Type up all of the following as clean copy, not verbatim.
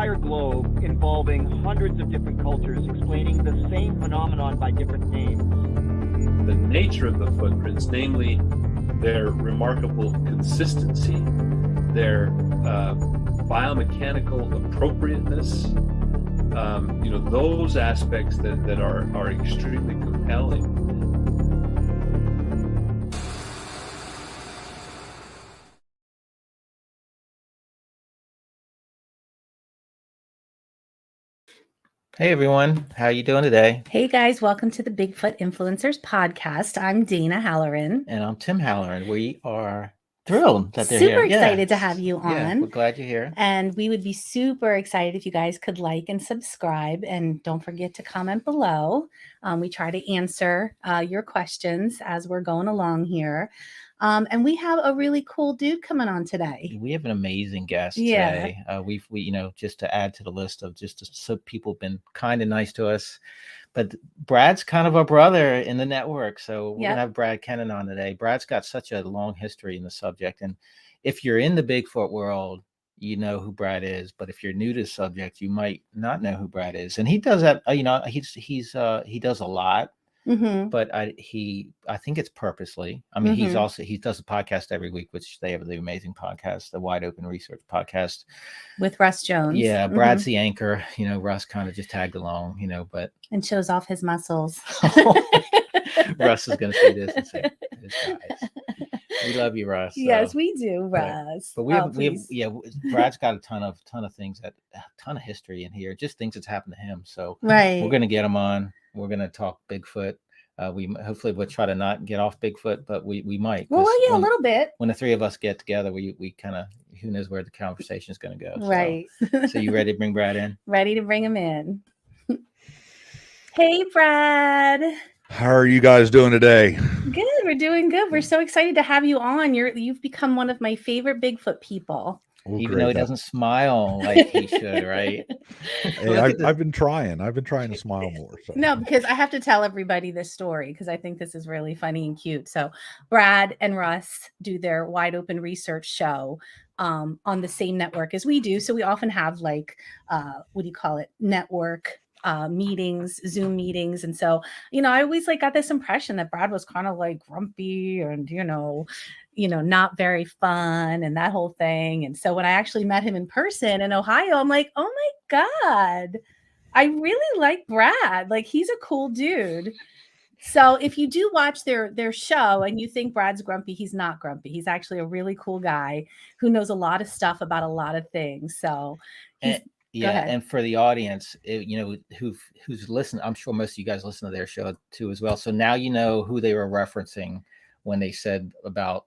entire globe involving hundreds of different cultures explaining the same phenomenon by different names. The nature of the footprints, namely their remarkable consistency, their biomechanical appropriateness, those aspects that are extremely compelling. Hey everyone, how you doing today? Hey guys, welcome to the Bigfoot Influencers podcast. I'm Dana Halloran. And I'm Tim Halloran. We are thrilled that they're super here. excited to have you on. Yeah, we're glad you're here. And we would be super excited if you guys could like and subscribe. And don't forget to comment below. We try to answer your questions as we're going along here. And we have a really cool dude coming on today. We have an amazing guest today. We just to add to the list of so people have been kind and nice to us. But Brad's kind of a brother in the network. So we're going to have Brad Kennan on today. Brad's got such a long history in the subject. And if you're in the Bigfoot world, you know who Brad is. But if you're new to the subject, you might not know who Brad is. And he does that, he does a lot. Mm-hmm. But I think it's purposely. I mean, he does a podcast every week, which they have the amazing podcast, the Wide Open Research podcast with Russ Jones. Yeah, Brad's the anchor. Russ kind of just tagged along. And shows off his muscles. Russ is going to see this and say, "Guys, we love you, Russ." Yes, we do, Russ. But we have Brad's got a ton of things, a ton of history in here, just things that's happened to him. So we're going to get him on. We're going to talk Bigfoot. We hopefully we'll try to not get off Bigfoot, but we might. Well, a little bit. When the three of us get together, we kind of, who knows where the conversation is going to go. Right. So you ready to bring Brad in? Ready to bring him in. Hey, Brad. How are you guys doing today? Good. We're doing good. We're so excited to have you on. You've become one of my favorite Bigfoot people. Even though he doesn't smile like he should, right? Hey, I've been trying to smile more. So. No, because I have to tell everybody this story because I think this is really funny and cute. So Brad and Russ do their Wide Open Research show on the same network as we do. So we often have network meetings, Zoom meetings. And so, I always got this impression that Brad was kind of grumpy and, not very fun and that whole thing. And so when I actually met him in person in Ohio, I'm like, oh my God, I really like Brad. He's a cool dude. So if you do watch their show and you think Brad's grumpy, he's not grumpy. He's actually a really cool guy who knows a lot of stuff about a lot of things. So and for the audience, who's listening, I'm sure most of you guys listen to their show too as well. So now you know who they were referencing when they said about,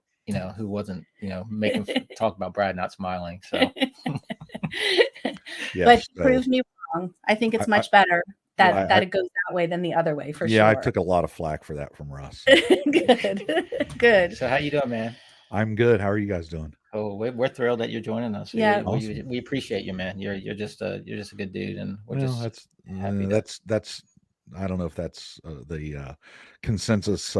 who wasn't, making talk about Brad not smiling. So, but he proved me wrong. I think it's much better that it goes that way than the other way for sure. Yeah, I took a lot of flack for that from Russ. Good. So how you doing, man? I'm good. How are you guys doing? Oh, we're thrilled that you're joining us. Yeah, we appreciate you, man. You're just a good dude, and we're that's I don't know if that's the consensus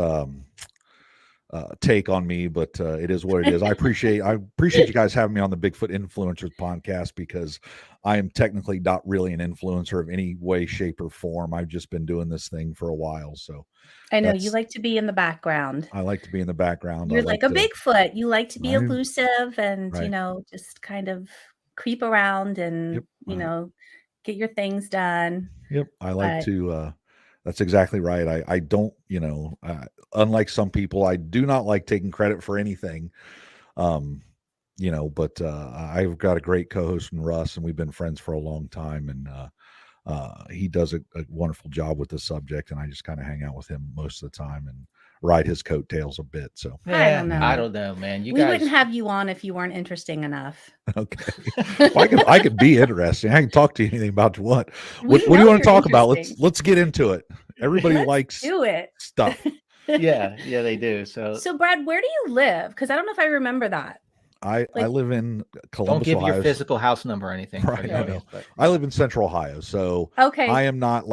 take on me, but it is what it is. I appreciate you guys having me on the Bigfoot Influencers podcast because I am technically not really an influencer of any way, shape, or form. I've just been doing this thing for a while, so. I know you like to be in the background. I like to be in the background. You're like a Bigfoot. You like to be elusive and, just kind of creep around and, get your things done. Yep. I like to, that's exactly right. I don't, unlike some people, I do not like taking credit for anything. But I've got a great co-host in Russ, and we've been friends for a long time, and he does a wonderful job with the subject, and I just kind of hang out with him most of the time and ride his coattails a bit. So I don't know, man. We wouldn't have you on if you weren't interesting enough. Okay. Well, I could be interesting. I can talk to you anything about what do you want to talk about? Let's get into it. Everybody likes stuff. Yeah, they do. So Brad, where do you live? Because I don't know if I remember that. I live in Columbus, don't give Ohio. Your physical house number or anything. Right, I live in Central Ohio, so I am not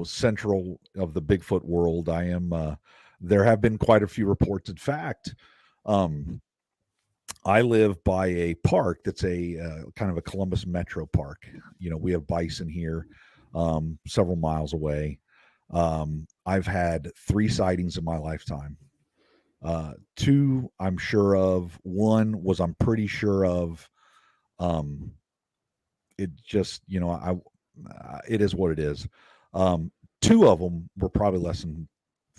central of the Bigfoot world. I am. There have been quite a few reports. In fact, I live by a park that's a kind of a Columbus Metro park. We have bison here, several miles away. I've had 3 sightings in my lifetime. 2 I'm sure of. 1 was I'm pretty sure of. It just, it is what it is. 2 of them were probably less than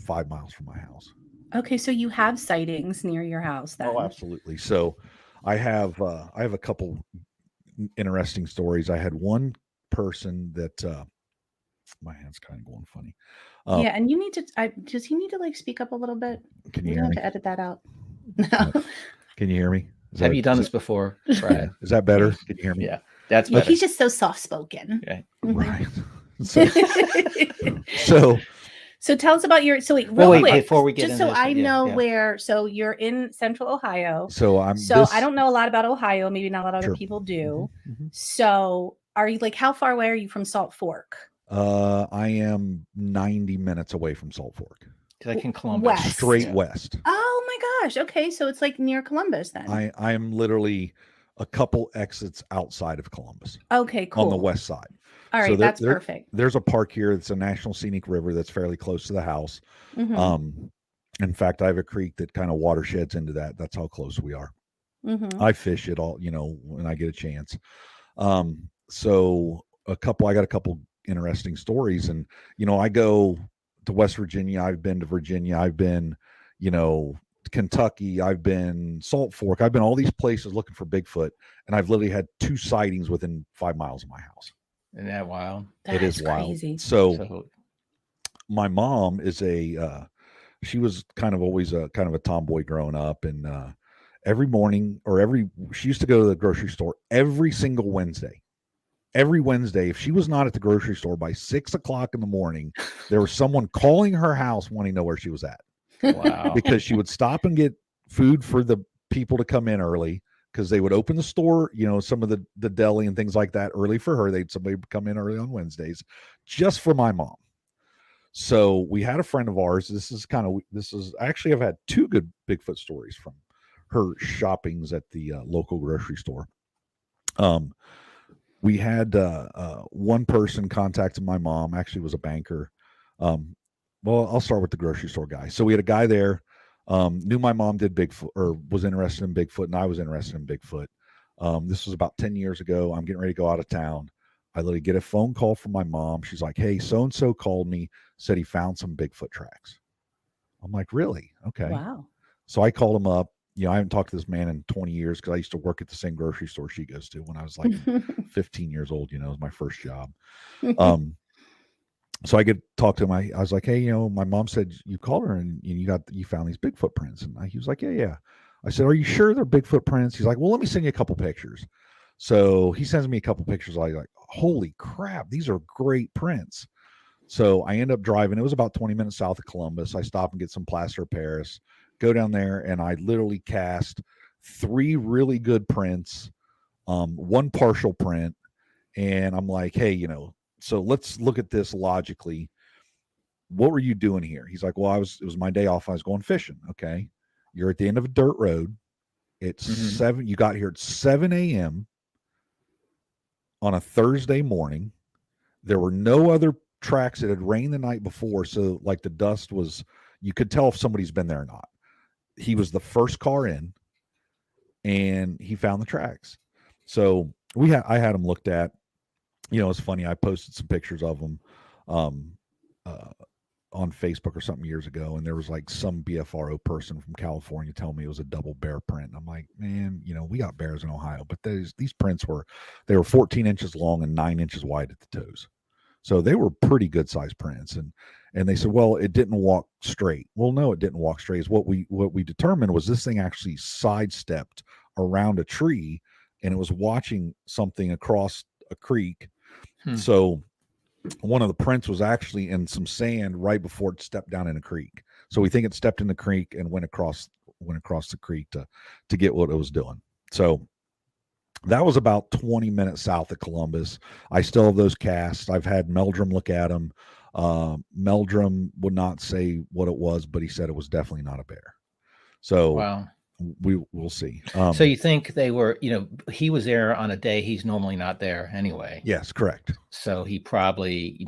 5 miles from my house. Okay, so you have sightings near your house then? Oh, absolutely. So I have a couple interesting stories. I had one person that my hand's kind of going funny. Yeah, and you need to. Does he need to like speak up a little bit? Can you We hear have me? to edit that out. No. Can you hear me? Have you done this before, Brad? Is that better? Can you hear me? Yeah, that's Yeah, better. he's just so soft spoken. Okay. Right. So tell us about your. So wait, quick, before we get just into so this, I know where. So you're in Central Ohio. So I don't know a lot about Ohio. Maybe not a lot of other people do. Mm-hmm. So are you how far away are you from Salt Fork? I am 90 minutes away from Salt Fork. Like in Columbus. West. Straight west. Oh my gosh. Okay, so it's like near Columbus then. I am literally a couple exits outside of Columbus. Okay, cool. On the west side. All right, that's perfect. There's a park here. It's a National Scenic River that's fairly close to the house. Mm-hmm. In fact, I have a creek that kind of watersheds into that. That's how close we are. Mm-hmm. I fish it all, when I get a chance. So I got a couple interesting stories, and I go to West Virginia. I've been to Virginia. I've been, Kentucky. I've been Salt Fork. I've been all these places looking for Bigfoot, and I've literally had 2 sightings within 5 miles of my house. Isn't that wild? It is wild. Crazy. So my mom is she was kind of always a tomboy growing up, and every morning she used to go to the grocery store every single Wednesday. Every Wednesday, if she was not at the grocery store by 6 o'clock in the morning, there was someone calling her house wanting to know where she was at. Wow. Because she would stop and get food for the people to come in early, because they would open the store, some of the deli and things like that early for her. Somebody would come in early on Wednesdays just for my mom. So we had a friend of ours. Actually, I've had 2 good Bigfoot stories from her shoppings at the local grocery store. We had one person contacted my mom, actually was a banker. Well, I'll start with the grocery store guy. So we had a guy there, knew my mom did Bigfoot, or was interested in Bigfoot, and I was interested in Bigfoot. This was about 10 years ago. I'm getting ready to go out of town. I literally get a phone call from my mom. She's like, "Hey, so-and-so called me, said he found some Bigfoot tracks." I'm like, "Really? Okay." Wow. So I called him up. I haven't talked to this man in 20 years, because I used to work at the same grocery store she goes to when I was like 15 years old. It was my first job. So I get to talk to him. I was like, "Hey, my mom said you called her and you found these Bigfoot prints." And he was like, Yeah. I said, "Are you sure they're Bigfoot prints?" He's like, "Well, let me send you a couple pictures." So he sends me a couple pictures. I like, holy crap, these are great prints. So I end up driving. It was about 20 minutes south of Columbus. I stop and get some plaster of Paris, go down there, and I literally cast 3 really good prints, 1 partial print. And I'm like, "Hey, so let's look at this logically. What were you doing here?" He's like, "Well, it was my day off. I was going fishing." Okay. You're at the end of a dirt road. It's 7. You got here at 7 a.m. on a Thursday morning. There were no other tracks. It had rained the night before. So like the dust was, you could tell if somebody's been there or not. He was the first car in, and he found the tracks. So I had them looked at. It's funny. I posted some pictures of them on Facebook or something years ago, and there was like some BFRO person from California telling me it was a double bear print. I'm like, "Man, we got bears in Ohio, but these prints were 14 inches long and 9 inches wide at the toes. So they were pretty good sized prints." And they said, "Well, it didn't walk straight." Well, no, it didn't walk straight. What we determined was this thing actually sidestepped around a tree, and it was watching something across a creek. So one of the prints was actually in some sand right before it stepped down in a creek. So we think it stepped in the creek and went across the creek to get what it was doing. So that was about 20 minutes south of Columbus. I still have those casts. I've had Meldrum look at them. Meldrum would not say what it was, but he said it was definitely not a bear. So wow. we'll see. So you think they were, he was there on a day he's normally not there anyway. Yes, correct. So he probably,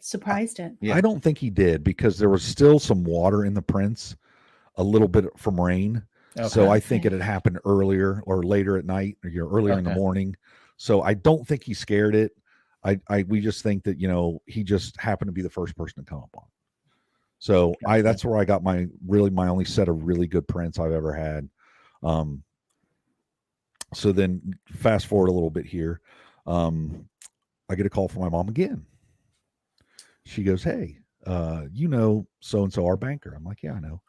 surprised it. I don't think he did, because there was still some water in the prints, a little bit from rain. Okay. So I think it had happened earlier or later at night, or earlier in the morning. So I don't think he scared it. We just think that, he just happened to be the first person to come up on it. So that's where I got my only set of really good prints I've ever had. So then fast forward a little bit here. I get a call from my mom again. She goes, "Hey, so-and-so, our banker." I'm like, "Yeah, I know."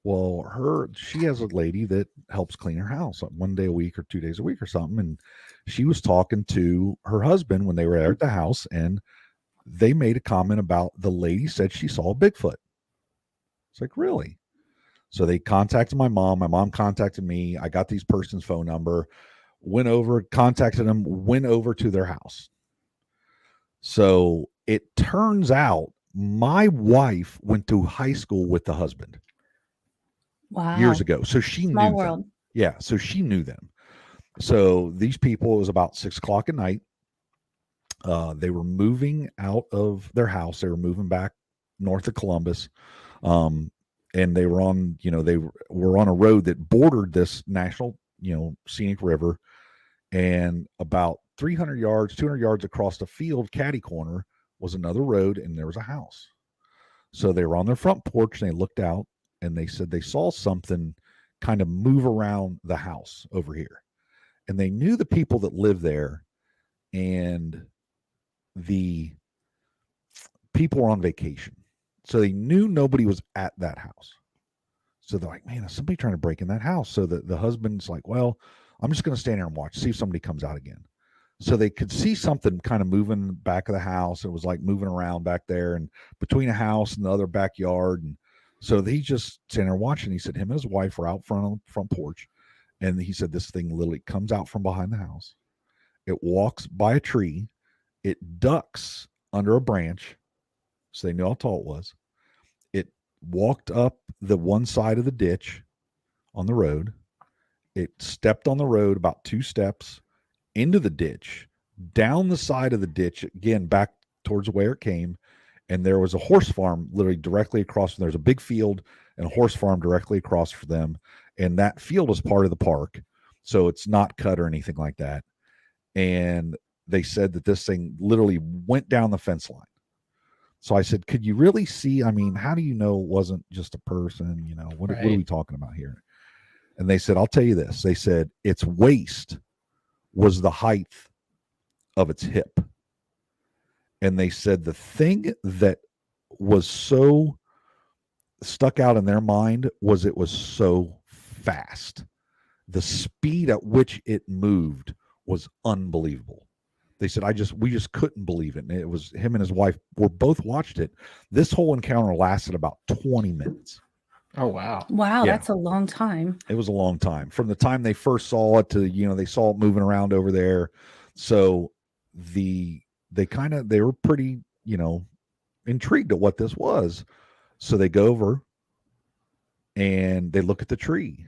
Well, she has a lady that helps clean her house 1 day a week or 2 days a week or something. And she was talking to her husband when they were at the house, and they made a comment about the lady said she saw a Bigfoot. It's like, really? So they contacted my mom. My mom contacted me. I got these person's phone number, went over, contacted them, went over to their house. So it turns out my wife went to high school with the husband. Wow. Years ago. So she Small knew world. them. Yeah. So she knew them. So these people, it was about 6:00 at night. They were moving out of their house. They were moving back north of Columbus. And they were on, they were on a road that bordered this national, scenic river. And about 300 yards, 200 yards across the field, catty corner, was another road, and there was a house. So they were on their front porch, and they looked out, and they said they saw something kind of move around the house over here. And they knew the people that lived there, and the people were on vacation. So they knew nobody was at that house. So they're like, "Man, is somebody trying to break in that house?" So the husband's like, "Well, I'm just going to stand here and watch, see if somebody comes out again." So they could see something kind of moving back of the house. It was like moving around back there and between a house and the other backyard. And so he just standing there watching. He said him and his wife were out front on the front porch. And he said this thing literally comes out from behind the house. It walks by a tree. It ducks under a branch. So they knew how tall it was. It walked up the one side of the ditch on the road. It stepped on the road about 2 steps into the ditch, down the side of the ditch, again, back towards where it came. And there was a horse farm literally directly across. There's a big field and a horse farm directly across from them. And that field is part of the park. So it's not cut or anything like that. And they said that this thing literally went down the fence line. So I said, "Could you really see? I mean, how do you know it wasn't just a person? What are we talking about here?" And they said, "I'll tell you this." They said its waist was the height of its hip. And they said the thing that was so stuck out in their mind was it was so fast. The speed at which it moved was unbelievable. They said, we just couldn't believe it. And it was him and his wife were both watched it. This whole encounter lasted about 20 minutes. Oh, wow. Wow. Yeah. That's a long time. It was a long time from the time they first saw it to, they saw it moving around over there. So they were pretty, intrigued at what this was. So they go over and they look at the tree.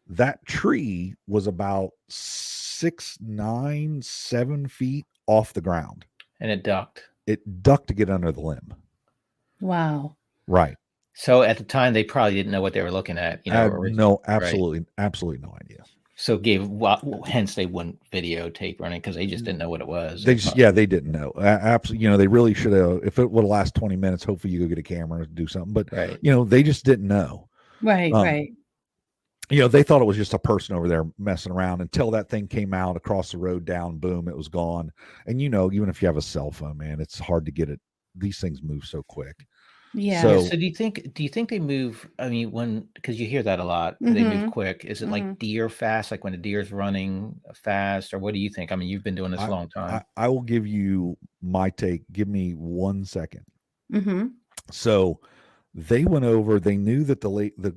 That tree was about 6, 9, 7 feet off the ground. And it ducked. It ducked to get under the limb. Wow. Right. So at the time, they probably didn't know what they were looking at. No, absolutely, right? Absolutely no idea. So hence they wouldn't videotape or anything because they just didn't know what it was. They didn't know. Absolutely, they really should have. If it would have lasted 20 minutes, hopefully you go get a camera and do something. But they just didn't know. Right, right. They thought it was just a person over there messing around until that thing came out across the road, down, boom, it was gone. And even if you have a cell phone, man, it's hard to get it. These things move so quick. Yeah. So do you think they move? I mean, because you hear that a lot, they move quick. Is it like deer fast, like when a deer's running fast, or what do you think? I mean, you've been doing this a long time. I will give you my take. Give me 1 second. Mm-hmm. So they went over. They knew that the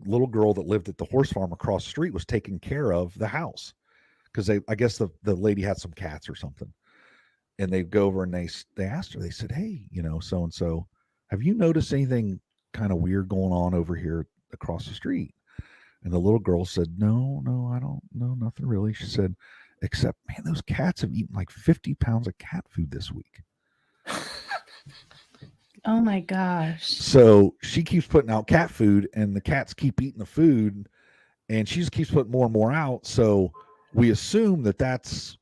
little girl that lived at the horse farm across the street was taking care of the house because I guess the lady had some cats or something. And they go over and they asked her. They said, "Hey, so and so. Have you noticed anything kind of weird going on over here across the street?" And the little girl said, no, I don't know, nothing really. She said, except, man, those cats have eaten like 50 pounds of cat food this week. Oh my gosh. So she keeps putting out cat food and the cats keep eating the food and she just keeps putting more and more out. So we assume that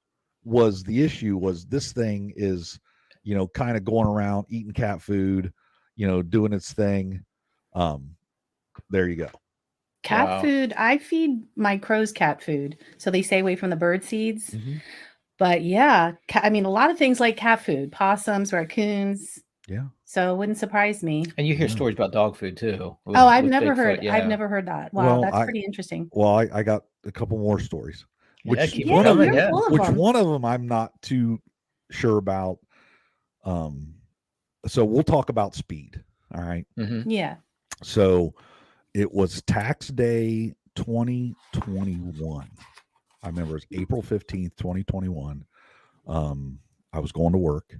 was the issue, was this thing is, you know, kind of going around eating cat food, you know, doing its thing. There you go. Cat food. I feed my crows cat food, so they stay away from the bird seeds. Mm-hmm. But yeah, I mean, a lot of things like cat food, possums, raccoons. Yeah. So it wouldn't surprise me. And you hear stories about dog food too. I've never heard. Yeah. I've never heard that. Wow, that's pretty interesting. Well, I got a couple more stories. Which one of them I'm not too sure about. So we'll talk about speed. All right. Mm-hmm. Yeah. So it was tax day 2021. I remember it was April 15th, 2021. I was going to work.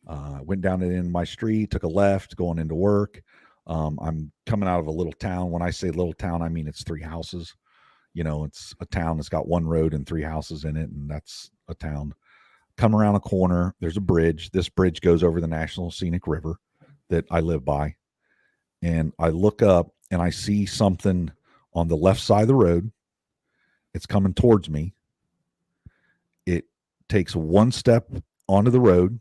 I went down the end of my street, took a left, going into work. I'm coming out of a little town. When I say little town, I mean it's 3 houses. You know, it's a town that's got 1 road and 3 houses in it, and that's a town. Come around a corner, there's a bridge. This bridge goes over the National Scenic River that I live by. And I look up and I see something on the left side of the road. It's coming towards me. It takes 1 step onto the road,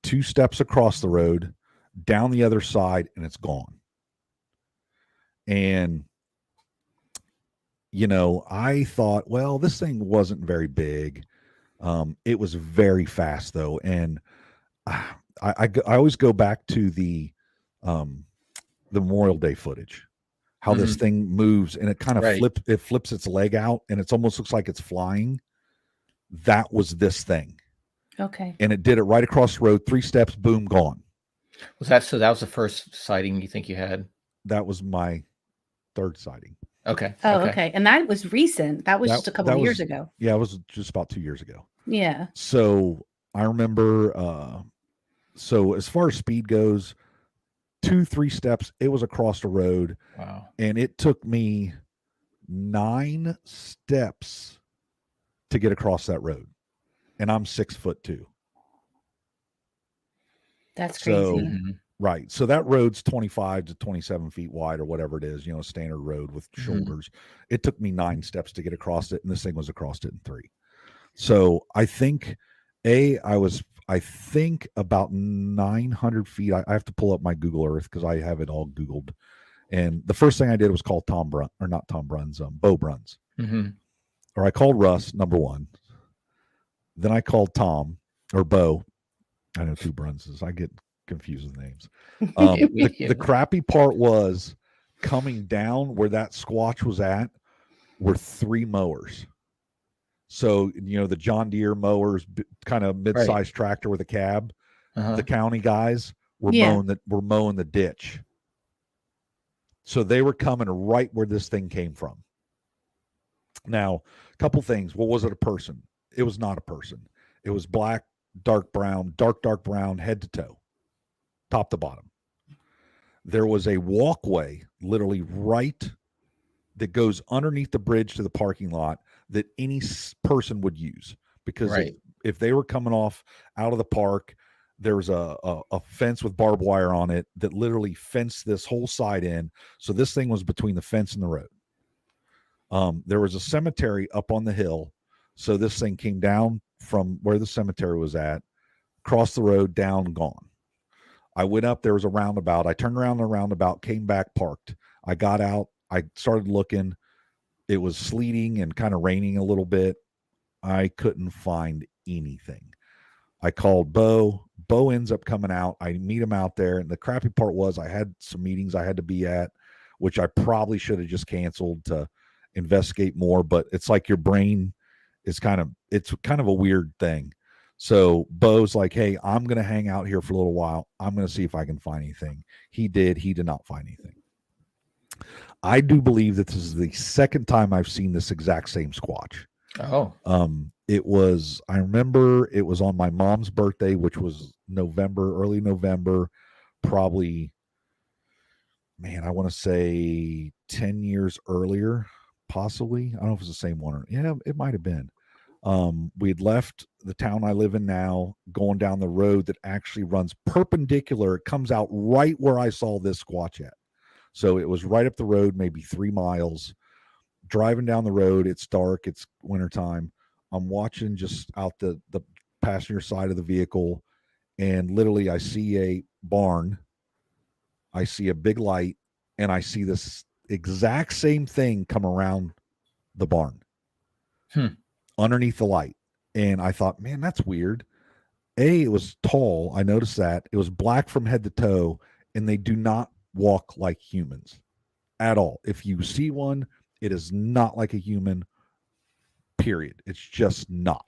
2 steps across the road, down the other side, and it's gone. And, you know, I thought, well, this thing wasn't very big. It was very fast, though. And I always go back to the Memorial Day footage, how this thing moves and it kind of flips its leg out and it almost looks like it's flying. That was this thing. Okay. And it did it right across the road, 3 steps, boom, gone. That was the first sighting you think you had? That was my 3rd sighting. Okay. Oh, okay. And that was recent. That was just a couple of years ago. Yeah, it was just about 2 years ago. Yeah. So I remember, so as far as speed goes, 2-3 steps, it was across the road. Wow. And it took me 9 steps to get across that road. And I'm 6'2". That's crazy. So, right. So that road's 25 to 27 feet wide or whatever it is, you know, a standard road with shoulders. It took me 9 steps to get across it. And this thing was across it in 3. So I think I think about 900 feet. I have to pull up my Google Earth because I have it all Googled. And the first thing I did was call Bo Bruns. Mm-hmm. Or I called Russ, number 1. Then I called Tom or Bo. I know 2 Brunses. I get confused with names. The crappy part was coming down where that Squatch was at were 3 mowers. So, you know, the John Deere mowers, kind of mid-sized tractor with a cab. The county guys were mowing the ditch. So they were coming right where this thing came from. Now, a couple things. What was it, a person? It was not a person. It was black, dark brown, dark brown, head to toe, top to bottom. There was a walkway literally right that goes underneath the bridge to the parking lot that any person would use, because if they were coming off out of the park, there was a fence with barbed wire on it that literally fenced this whole side in. So this thing was between the fence and the road. There was a cemetery up on the hill. So this thing came down from where the cemetery was at, crossed the road, down, gone. I went up, there was a roundabout. I turned around the roundabout, came back, parked. I got out. I started looking. It was sleeting and kind of raining a little bit. I couldn't find anything. I called Bo. Bo ends up coming out. I meet him out there. And the crappy part was I had some meetings I had to be at, which I probably should have just canceled to investigate more. But it's like your brain is kind of a weird thing. So Bo's like, hey, I'm going to hang out here for a little while. I'm going to see if I can find anything. He did. He did not find anything. I do believe that this is the 2nd time I've seen this exact same Squatch. Oh. I remember it was on my mom's birthday, which was early November, probably man, I want to say 10 years earlier, possibly. I don't know if it's the same one or yeah, it might have been. We had left the town I live in now, going down the road that actually runs perpendicular. It comes out right where I saw this Squatch at. So it was right up the road, maybe 3 miles. Driving down the road, it's dark, it's wintertime. I'm watching just out the passenger side of the vehicle, and literally I see a barn, I see a big light, and I see this exact same thing come around the barn underneath the light. And I thought, man, that's weird. It was tall. I noticed that. It was black from head to toe, and they do not walk like humans at all. If you see one, it is not like a human, period. It's just not.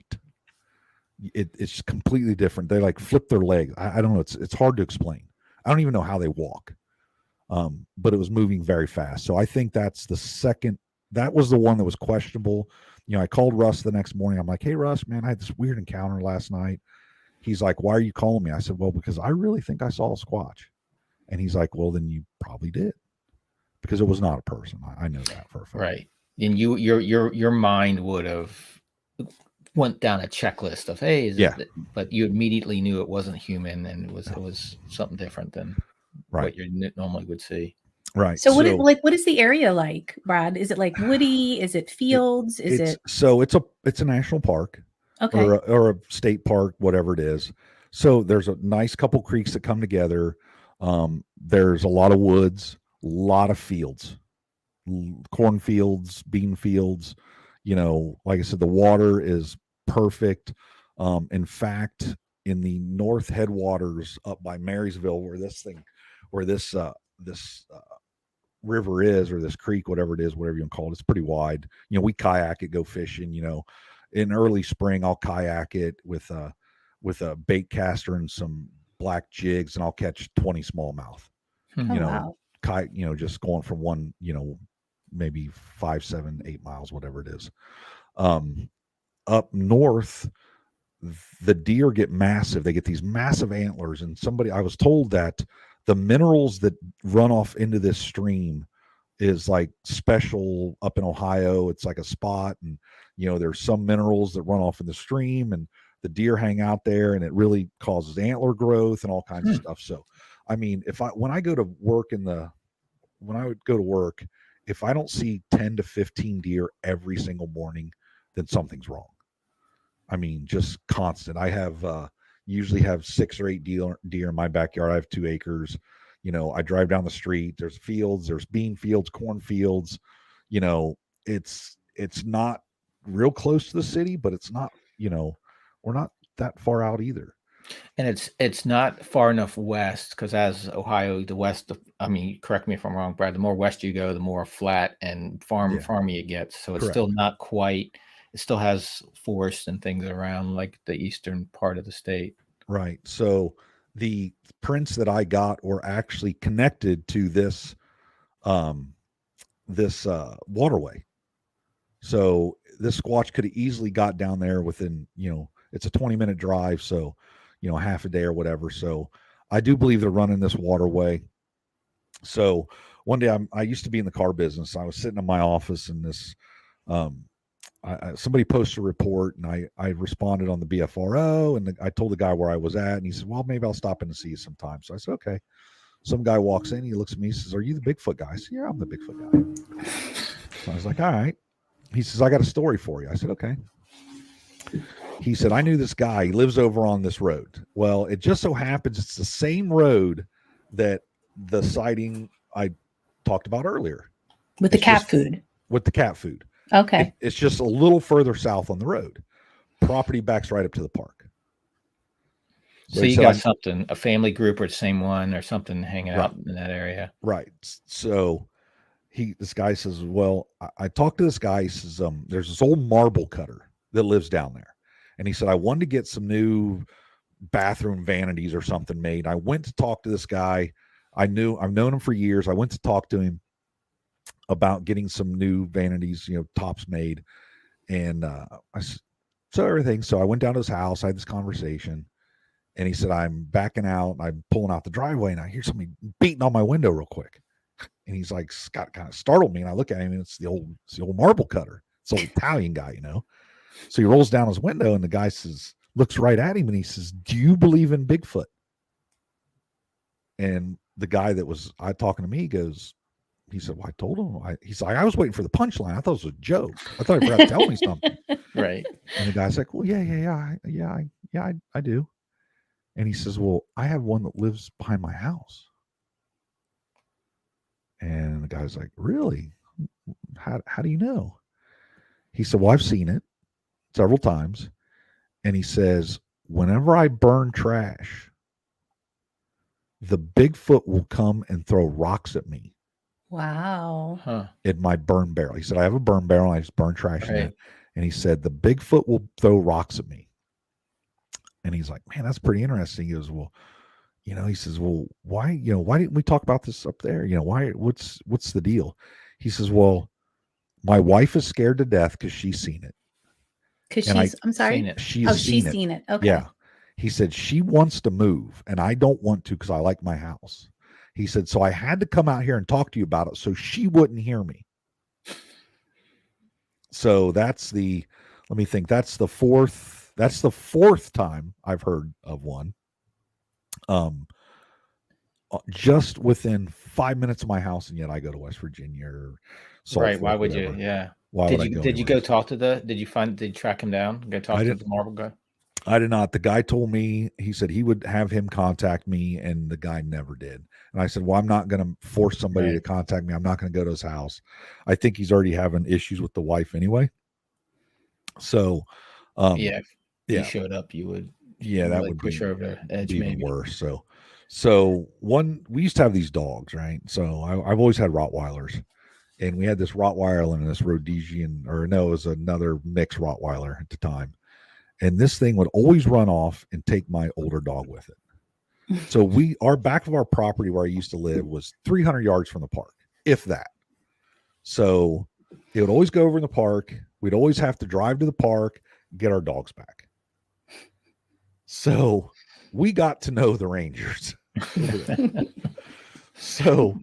It's completely different. They like flip their leg. I don't know. It's hard to explain. I don't even know how they walk. But it was moving very fast. So I think that's the second. That was the one that was questionable. You know, I called Russ the next morning. I'm like, hey, Russ, man, I had this weird encounter last night. He's like, why are you calling me? I said, well, because I really think I saw a Squatch. And he's like, well, then you probably did. Because it was not a person. I know that for a fact. Right. And your mind would have went down a checklist of, hey, but you immediately knew it wasn't human, and it was something different than what you normally would see. Right. So what is the area like, Brad? Is it like woody? Is it fields? So it's a national park, okay, or a state park, whatever it is. So there's a nice couple creeks that come together. There's a lot of woods, a lot of fields, cornfields, bean fields. You know, like I said, the water is perfect. In fact, in the north headwaters up by Marysville, where this river is, or this creek, whatever it is, whatever you want to call it, it's pretty wide. You know, we kayak it, go fishing. You know, in early spring, I'll kayak it with a bait caster and some black jigs, and I'll catch 20 smallmouth. Wow. Just going from one, maybe 5, 7, 8 miles, whatever it is. Up north, the deer get massive. They get these massive antlers, and I was told that the minerals that run off into this stream is like special up in Ohio. It's like a spot, and there's some minerals that run off in the stream, and the deer hang out there, and it really causes antler growth and all kinds of stuff. So, I mean, when I go to work if I don't see 10 to 15 deer every single morning, then something's wrong. I mean, just constant. I usually have 6 or 8 deer in my backyard. I have 2 acres. I drive down the street. There's fields, there's bean fields, corn fields. It's not real close to the city, but it's not, we're not that far out either. And it's not far enough west, because as Ohio, the west, correct me if I'm wrong, Brad, the more west you go, the more flat and farmy it gets. So it's still not quite, it still has forest and things around like the eastern part of the state. Right. So the prints that I got were actually connected to this waterway. So this Squatch could have easily got down there within, it's a 20-minute drive. So, half a day or whatever. So I do believe they're running this waterway. So one day I used to be in the car business. I was sitting in my office, and this, somebody posted a report, and I responded on the BFRO, and I told the guy where I was at, and he said, well, maybe I'll stop in to see you sometime. So I said, okay. Some guy walks in, he looks at me, he says, are you the Bigfoot guy? I said, yeah, I'm the Bigfoot guy. So I was like, all right. He says, I got a story for you. I said, okay. He said, I knew this guy. He lives over on this road. Well, it just so happens it's the same road that the sighting I talked about earlier. With the cat food. With the cat food. Okay. It's just a little further south on the road. Property backs right up to the park. So you got something, a family group or the same one or something hanging out in that area. Right. So this guy says, well, I talked to this guy. He says, there's this old marble cutter that lives down there. And he said, I wanted to get some new bathroom vanities or something made. I went to talk to this guy. I've known him for years. I went to talk to him about getting some new vanities, tops made. And so everything. So I went down to his house. I had this conversation. And he said, I'm backing out. I'm pulling out the driveway, and I hear somebody beating on my window real quick. And he's like, Scott kind of startled me. And I look at him, and it's the old marble cutter. It's the old Italian guy, you know? So he rolls down his window, and the guy looks right at him, and he says, "Do you believe in Bigfoot?" And the guy that was talking to me he said, "Well, I told him." He's like, "I was waiting for the punchline. I thought it was a joke. I thought he forgot to tell me something." Right. And the guy's like, "Well, yeah, I do." And he says, "Well, I have one that lives behind my house." And the guy's like, "Really? How do you know?" He said, "Well, I've seen it several times." And he says, "Whenever I burn trash, the Bigfoot will come and throw rocks at me." Wow. Huh. In my burn barrel. He said, "I have a burn barrel, and I just burn trash in it." And he said, "The Bigfoot will throw rocks at me." And he's like, "Man, that's pretty interesting." He goes, "Well, he says, well, why didn't we talk about this up there? What's the deal?" He says, "Well, my wife is scared to death because she's seen it." Because I'm sorry? She's seen it. Okay. Yeah. He said, "She wants to move, and I don't want to because I like my house." He said, "So I had to come out here and talk to you about it so she wouldn't hear me." So that's let me think, that's the fourth time I've heard of one. Just within 5 minutes of my house, and yet I go to West Virginia or right. Why would you? Yeah. Why did would you I go did you go talk to did you track him down? Go talk to the marble guy? I did not. The guy told me, he said he would have him contact me, and the guy never did. And I said, "Well, I'm not going to force somebody to contact me. I'm not going to go to his house. I think he's already having issues with the wife anyway." So, if you showed up, you would, that would push her over the edge, be maybe worse. So we used to have these dogs, right? So I've always had Rottweilers, and we had this Rottweiler and this Rhodesian, it was another mixed Rottweiler at the time. And this thing would always run off and take my older dog with it. So our back of our property where I used to live was 300 yards from the park, if that. So it would always go over in the park. We'd always have to drive to the park, get our dogs back. So we got to know the Rangers. So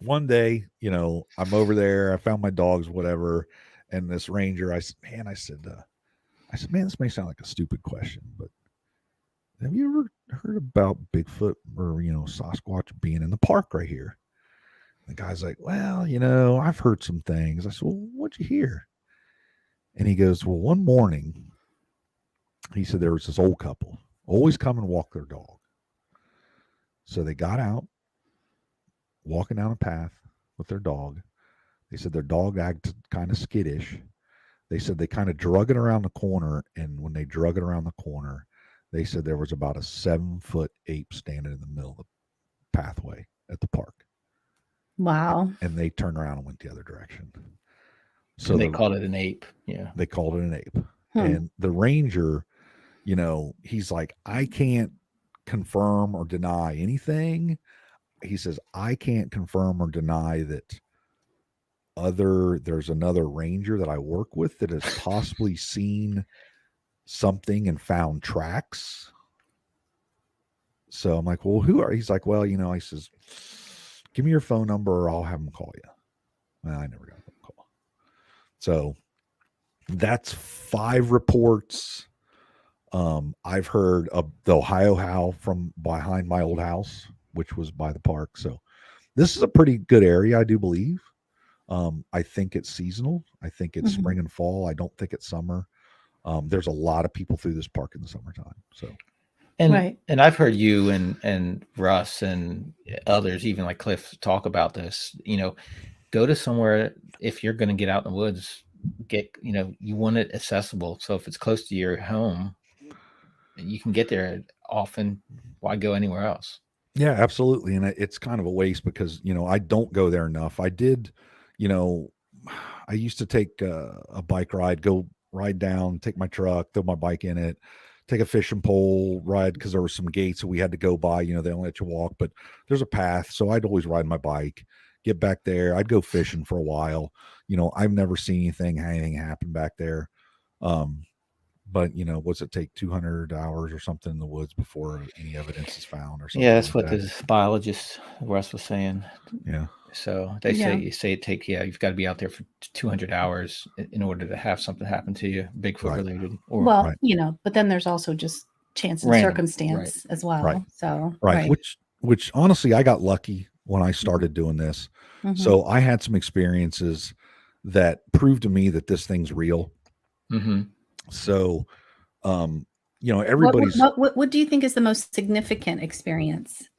one day, I'm over there. I found my dogs, whatever. And this Ranger, I said, "Man, this may sound like a stupid question, but have you ever heard about Bigfoot or, Sasquatch being in the park right here?" The guy's like, "Well, I've heard some things." I said, "Well, what'd you hear?" And he goes, "Well, one morning," he said, "there was this old couple, always come and walk their dog. So they got out, walking down a path with their dog. They said their dog acted kind of skittish. They said they kind of drug it around the corner, and when they drug it around the corner, they said there was about a 7-foot ape standing in the middle of the pathway at the park." Wow. And they turned around and went the other direction. So they called it an ape. Yeah. They called it an ape. And the Ranger, he's like, "I can't confirm or deny anything." He says, "I can't confirm or deny that there's another Ranger that I work with that has possibly seen something and found tracks." So I'm like, "Well, who are?" He's like, "Well, he says, give me your phone number or I'll have them call you." Well, I never got a phone call. So that's 5 reports. I've heard of the Ohio howl from behind my old house, which was by the park. So this is a pretty good area, I do believe. I think it's seasonal. I think it's spring and fall. I don't think it's summer. There's a lot of people through this park in the summertime. So, and I've heard you and Russ and others, even like Cliff, talk about this. Go to somewhere, if you're going to get out in the woods, you want it accessible. So if it's close to your home, you can get there often. Why go anywhere else? Yeah, absolutely. And it's kind of a waste because, I don't go there enough. I did, I used to take a bike ride, go ride down, take my truck, throw my bike in it, take a fishing pole ride because there were some gates that we had to go by. They don't let you walk, but there's a path. So I'd always ride my bike, get back there. I'd go fishing for a while. I've never seen anything happen back there. but what's it take 200 hours or something in the woods before any evidence is found or something? Yeah, that's like what that. this biologist Russ was saying. Yeah. So they say it take you've got to be out there for 200 hours in order to have something happen to you, Bigfoot related. Or, well, but then there's also just chance and circumstance as well. Right. So Which honestly, I got lucky when I started doing this. Mm-hmm. So I had some experiences that proved to me that this thing's real. Mm-hmm. So, everybody's. What do you think is the most significant experience?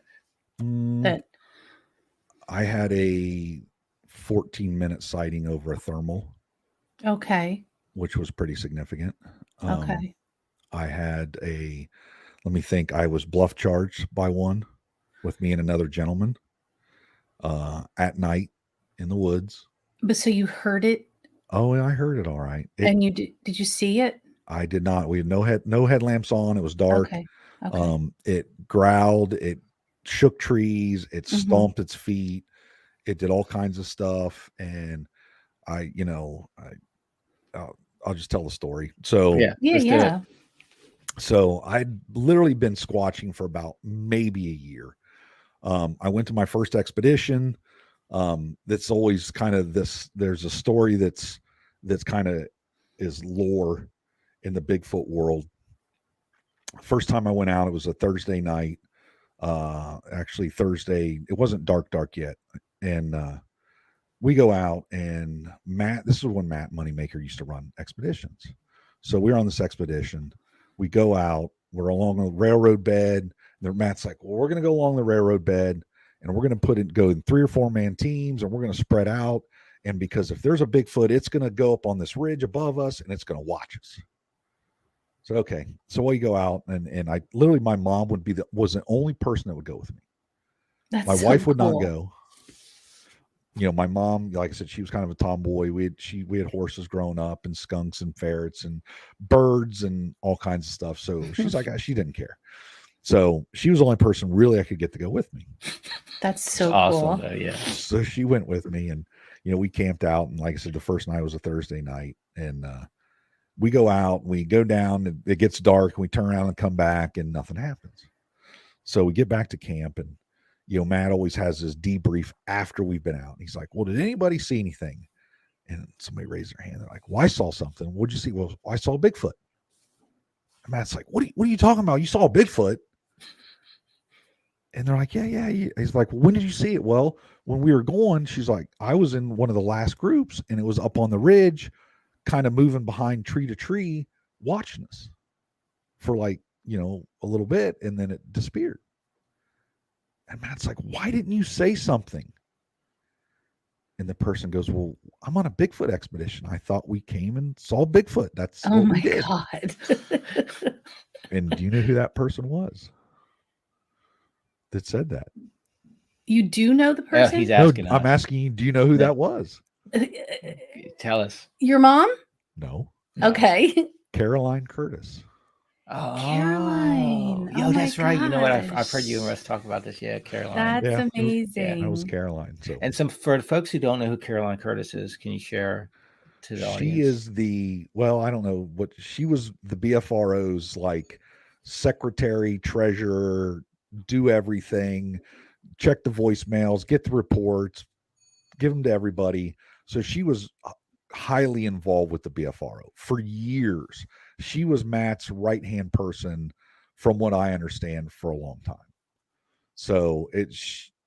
That I had a 14-minute sighting over a thermal. Okay. Which was pretty significant. Okay. I had let me think, I was bluff charged by one with me and another gentleman at night in the woods. But so you heard it? Oh, I heard it all right. And did you see it? I did not. We had no headlamps on. It was dark. Okay. It growled, it shook trees, it stomped its feet, it did all kinds of stuff. And I'll just tell the story. So yeah. So I'd literally been squatching for about maybe a year. I went to my first expedition. That's always kind of there's a story that's kind of is lore in the Bigfoot world. First time I went out, it was a Thursday night. Actually Thursday, it wasn't dark yet. And we go out, and this is when Matt Moneymaker used to run expeditions. So we're on this expedition. We go out, we're along a railroad bed. Matt's like, well, we're going to go along the railroad bed, and we're going to go in 3 or 4 man teams, and we're going to spread out. And because if there's a Bigfoot, it's going to go up on this ridge above us, and it's going to watch us. So, okay. So we go out, and I literally, my mom was the only person that would go with me. My wife would not go. My mom, like I said, she was kind of a tomboy. We had horses growing up, and skunks and ferrets and birds and all kinds of stuff. So she's like, she didn't care. So she was the only person really I could get to go with me. That's so awesome, cool. though, yeah. So she went with me, and we camped out. And like I said, the first night was a Thursday night, and we go out, and we go down, and it gets dark, and we turn around and come back, and nothing happens. So we get back to camp, and Matt always has this debrief after we've been out. He's like, well, did anybody see anything? And somebody raised their hand. They're like, well, I saw something. What'd you see? Well, I saw Bigfoot. And Matt's like, what are you talking about? You saw Bigfoot? And they're like, yeah. He's like, well, when did you see it? Well, when we were going, she's like, I was in one of the last groups, and it was up on the ridge, kind of moving behind tree to tree, watching us for a little bit, and then it disappeared. And Matt's like, why didn't you say something? And the person goes, well, I'm on a Bigfoot expedition. I thought we came and saw Bigfoot. That's what we did. God. And do you know who that person was that said that? You do know the person? He's asking. No, I'm asking you, do you know who that was? Tell us. Your mom? No. Okay. Caroline Curtis. Oh, Caroline. Yo, that's right. You know what? I've gosh. heard you and Russ talk about this. Yeah, Caroline. That's amazing. That was Caroline. So, and for the folks who don't know who Caroline Curtis is, can you share to the audience? She is I don't know what she was, the BFRO's secretary, treasurer, do everything, check the voicemails, get the reports, give them to everybody. So she was highly involved with the BFRO for years. She was Matt's right-hand person, from what I understand, for a long time. So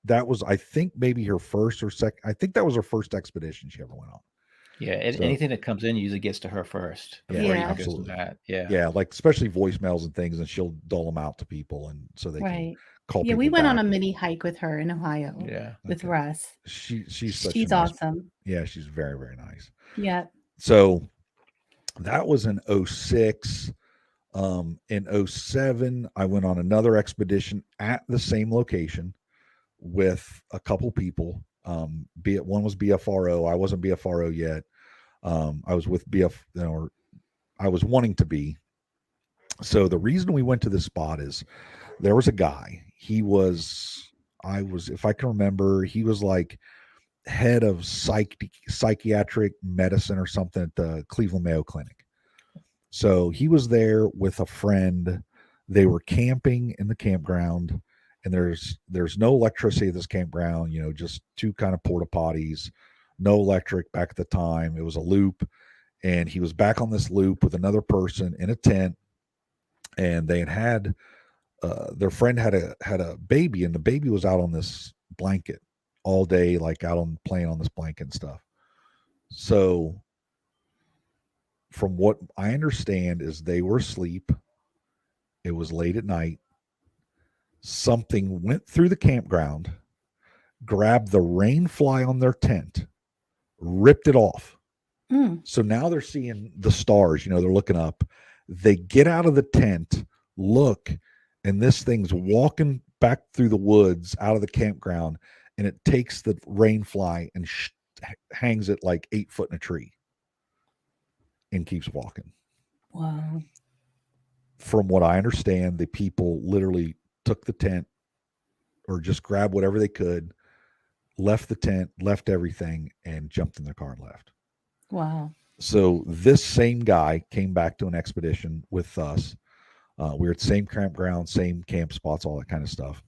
that was, I think, maybe her first or second. I think that was her first expedition she ever went on. Yeah, anything that comes in usually gets to her first. Yeah, absolutely. Yeah, especially voicemails and things, and she'll dole them out to people, and so they can call. Yeah, we went on a mini hike with her in Ohio. Yeah, with Russ. She's awesome. Yeah, she's very, very nice. Yeah. So that was in 2006. In 2007, I went on another expedition at the same location with a couple people. One was BFRO. I wasn't BFRO yet. I was with I was wanting to be. So the reason we went to this spot is there was a guy. If I can remember, he was like head of psychiatric medicine or something at the Cleveland Mayo Clinic. So he was there with a friend. They were camping in the campground, and there's no electricity at this campground, just two kind of porta potties, no electric back at the time. It was a loop, and he was back on this loop with another person in a tent, and they had their friend had a baby, and the baby was out on this blanket all day, like out on playing on this blanket and stuff. So from what I understand is they were asleep. It was late at night. Something went through the campground, grabbed the rain fly on their tent, ripped it off. So now they're seeing the stars, they're looking up. They get out of the tent, look, and this thing's walking back through the woods out of the campground, and it takes the rain fly and hangs it like 8 foot in a tree and keeps walking. Wow. From what I understand, the people literally took the tent or just grabbed whatever they could, left the tent, left everything, and jumped in their car and left. Wow. So this same guy came back to an expedition with us. We were at the same campground, same camp spots, all that kind of stuff.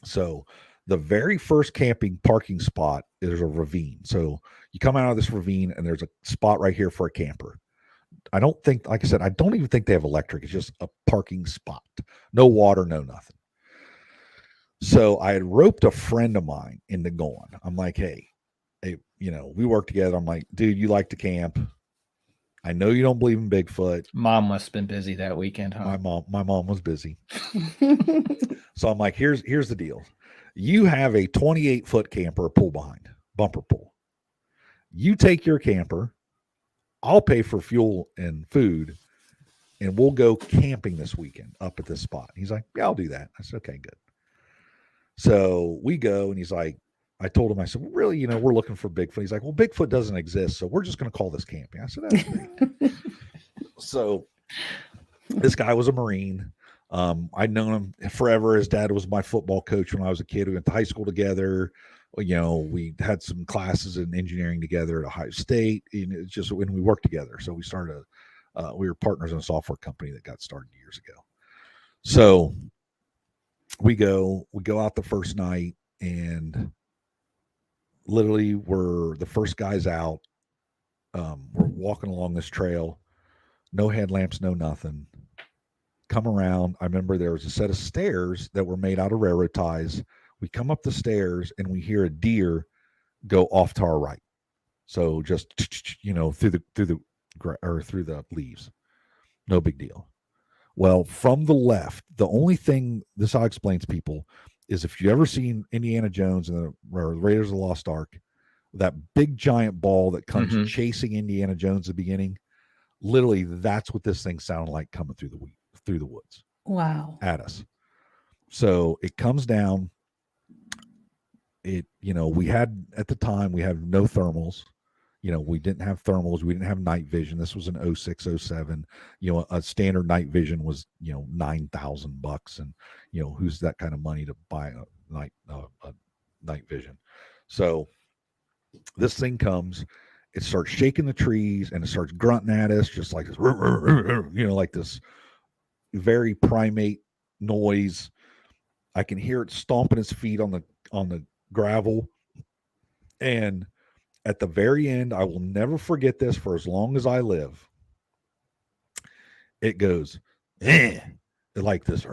So the very first camping parking spot is a ravine. So you come out of this ravine and there's a spot right here for a camper. I don't think, like I said, I don't even think they have electric. It's just a parking spot. No water, no nothing. So I had roped a friend of mine into going. I'm like, hey, we work together. I'm like, dude, you like to camp. I know you don't believe in Bigfoot. Mom must have been busy that weekend, huh? My mom was busy. So I'm like, here's the deal. You have a 28-foot camper pull behind, bumper pull. You take your camper. I'll pay for fuel and food, and we'll go camping this weekend up at this spot. He's like, yeah, I'll do that. I said, okay, good. So we go, and he's like, I told him, I said, well, really, we're looking for Bigfoot. He's like, well, Bigfoot doesn't exist, so we're just going to call this camping. I said, that's great. So this guy was a Marine. I'd known him forever. His dad was my football coach when I was a kid. We went to high school together. We had some classes in engineering together at Ohio State, and it's just when we worked together. So we started, we were partners in a software company that got started years ago. So we go out the first night, and literally we're the first guys out. We're walking along this trail, no headlamps, no nothing. Come around. I remember there was a set of stairs that were made out of railroad ties. We come up the stairs and we hear a deer go off to our right. So just, through the leaves. No big deal. Well, from the left, the only thing this I explain to people is if you ever seen Indiana Jones and the Raiders of the Lost Ark, that big giant ball that comes chasing Indiana Jones at the beginning, literally that's what this thing sounded like coming through the woods. Wow. At us. So it comes down. We had at the time, we had no thermals. We didn't have thermals. We didn't have night vision. This was an 06, 07. A standard night vision was, $9,000. And, who's that kind of money to buy a night vision? So this thing comes, it starts shaking the trees and it starts grunting at us, just like this, like this very primate noise. I can hear it stomping its feet on the gravel. And at the very end, I will never forget this for as long as I live. It goes, like this,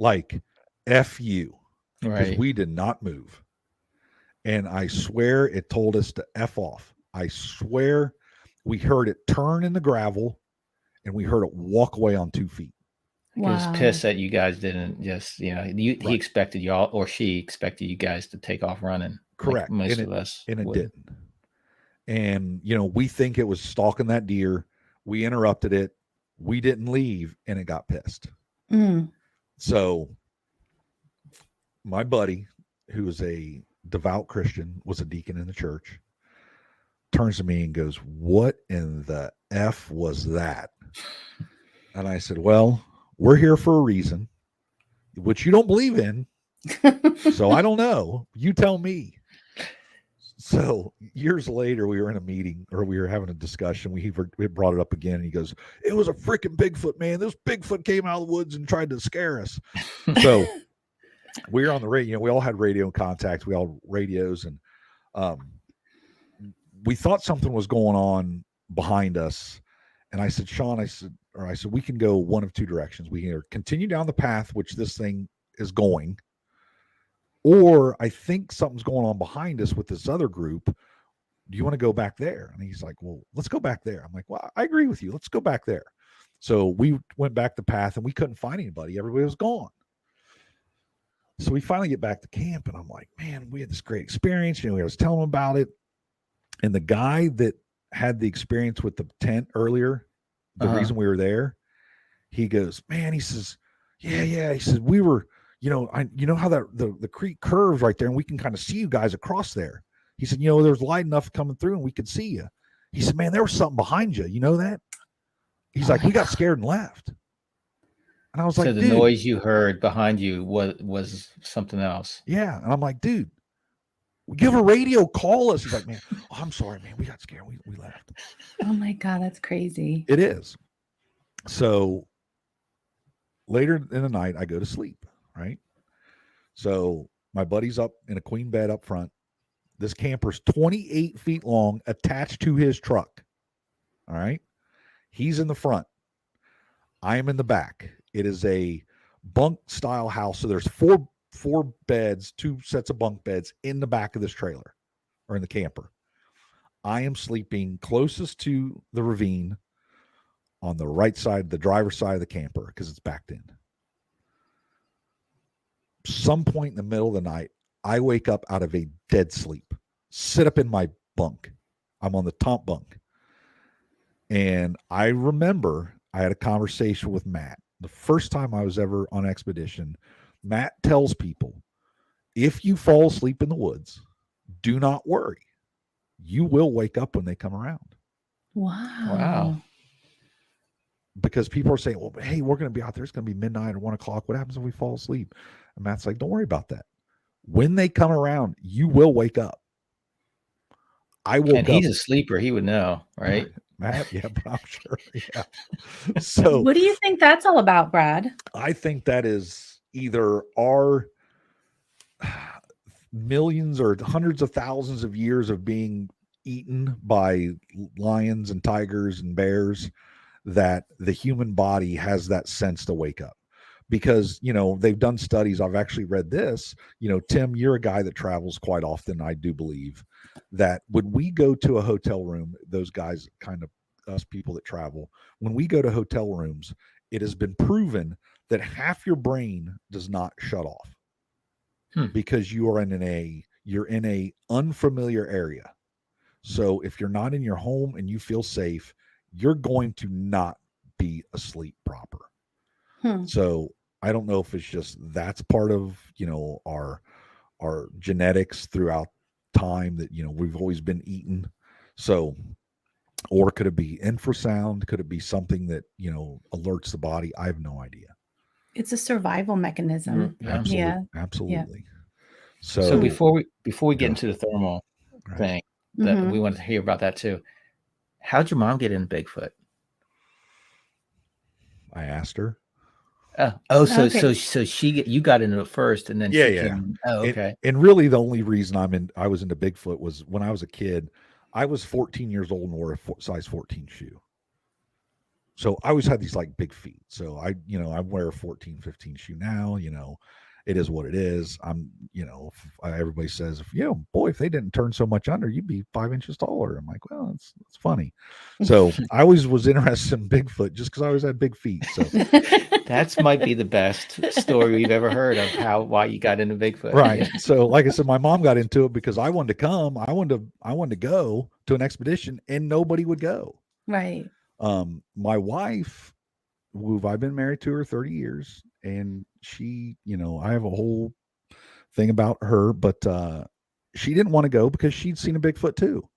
like F you. Because we did not move. And I swear it told us to F off. I swear we heard it turn in the gravel and we heard it walk away on 2 feet. He was pissed that you guys didn't just, he expected y'all, or she expected you guys to take off running. Correct. Like most of us. And it didn't. And, we think it was stalking that deer. We interrupted it. We didn't leave, and it got pissed. So my buddy, who is a devout Christian, was a deacon in the church, turns to me and goes, what in the F was that? And I said, well, we're here for a reason, which you don't believe in. So I don't know. You tell me. So years later, we were in a meeting or we were having a discussion. We brought it up again, and he goes, "It was a freaking Bigfoot, man. This Bigfoot came out of the woods and tried to scare us." So we were on the radio. We all had radio contact. We all had radios, and we thought something was going on behind us. And I said, "Sean," I said, "we can go one of two directions. We can either continue down the path which this thing is going, or I think something's going on behind us with this other group. Do you want to go back there?" And he's like, "Well, let's go back there." I'm like, "Well, I agree with you. Let's go back there." So we went back the path, and we couldn't find anybody. Everybody was gone. So we finally get back to camp, and I'm like, "Man, we had this great experience." I was telling him about it. And the guy that had the experience with the tent earlier, the reason we were there, he goes, "Man," he says, yeah. He says, "We were, how that the creek curves right there, and we can kind of see you guys across there." He said, "There's light enough coming through, and we could see you." He said, "Man, there was something behind you. You know that?" He's like, "We got scared and left." And I was like, "So the noise you heard behind you was something else?" Yeah. And I'm like, "Dude, give a radio, call us." He's like, "Man, I'm sorry, man. We got scared. We left." Oh my God, that's crazy. It is. So later in the night, I go to sleep, right? So my buddy's up in a queen bed up front. This camper's 28 feet long, attached to his truck. All right. He's in the front. I am in the back. It is a bunk style house. So there's four beds, 2 sets of bunk beds in the back of this trailer or in the camper. I am sleeping closest to the ravine on the right side, the driver's side of the camper, because it's backed in. Some point in the middle of the night, I wake up out of a dead sleep, sit up in my bunk. I'm on the top bunk. And I remember I had a conversation with Matt. The first time I was ever on expedition, Matt tells people, if you fall asleep in the woods, do not worry. You will wake up when they come around. Wow. Because people are saying, well, hey, we're going to be out there. It's going to be midnight or 1 o'clock. What happens if we fall asleep? And Matt's like, don't worry about that. When they come around, you will wake up. I woke up. And he's a sleeper. He would know, right? Matt, yeah, but I'm sure. Yeah. So what do you think that's all about, Brad? I think that is either our millions or hundreds of thousands of years of being eaten by lions and tigers and bears, that the human body has that sense to wake up. Because, they've done studies. I've actually read this. Tim, you're a guy that travels quite often, I do believe, that when we go to a hotel room, those guys, kind of us people that travel, when we go to hotel rooms, it has been proven that half your brain does not shut off because you are you're in a unfamiliar area. So if you're not in your home and you feel safe, you're going to not be asleep proper. So I don't know if it's just that's part of, our genetics throughout time that, we've always been eaten. So, or could it be infrasound? Could it be something that, alerts the body? I have no idea. It's a survival mechanism. Absolutely. Yeah. Absolutely. Yeah. So before we get into the thermal thing, that we wanted to hear about that too. How'd your mom get in Bigfoot? I asked her. So you got into it first, and then she came. Oh, okay. And really, the only reason I was into Bigfoot was when I was a kid. I was 14 years old and wore a size 14 shoe. So I always had these like big feet. So I wear a 14, 15 shoe now. It is what it is. Everybody says, if they didn't turn so much under, you'd be 5 inches taller. I'm like, well, it's funny. So I always was interested in Bigfoot just because I always had big feet. So that might be the best story we've ever heard of why you got into Bigfoot. Right. So like I said, my mom got into it because I wanted to come. I wanted to go to an expedition and nobody would go. Right. My wife, who I've been married to her 30 years, and she, I have a whole thing about her, but she didn't want to go because she'd seen a Bigfoot too.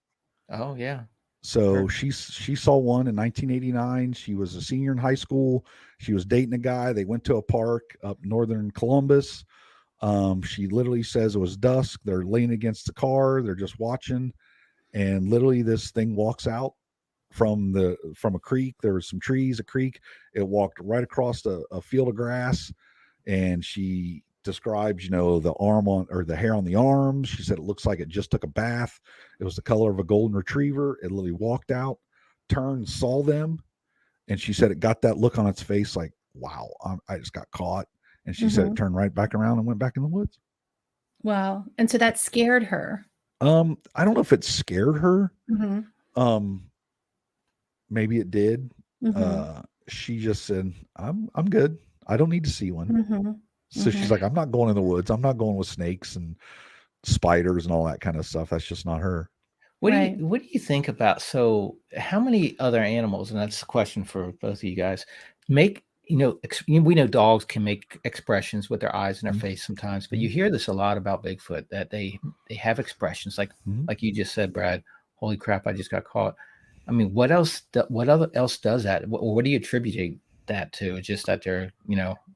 Oh yeah. So she saw one in 1989. She was a senior in high school. She was dating a guy. They went to a park up northern Columbus. She literally says it was dusk. They're leaning against the car. They're just watching. And literally this thing walks out from a creek. There was some trees, a creek. It walked right across a field of grass. And she describes, the arm on, or the hair on the arms. She said it looks like it just took a bath. It was the color of a golden retriever. It literally walked out, turned, saw them. And she said it got that look on its face like, wow, I just got caught. And she said it turned right back around and went back in the woods. Wow. And so that scared her. I don't know if it scared her. Maybe it did. She just said, I'm good. I don't need to see one. So she's like, I'm not going in the woods. I'm not going with snakes and spiders and all that kind of stuff. That's just not her. What do you think about, so how many other animals, and that's a question for both of you guys, make, we know dogs can make expressions with their eyes and their face sometimes, but you hear this a lot about Bigfoot, that they have expressions like you just said, Brad, holy crap, I just got caught. I mean, what else does that? What do you attribute that to? Just that they're,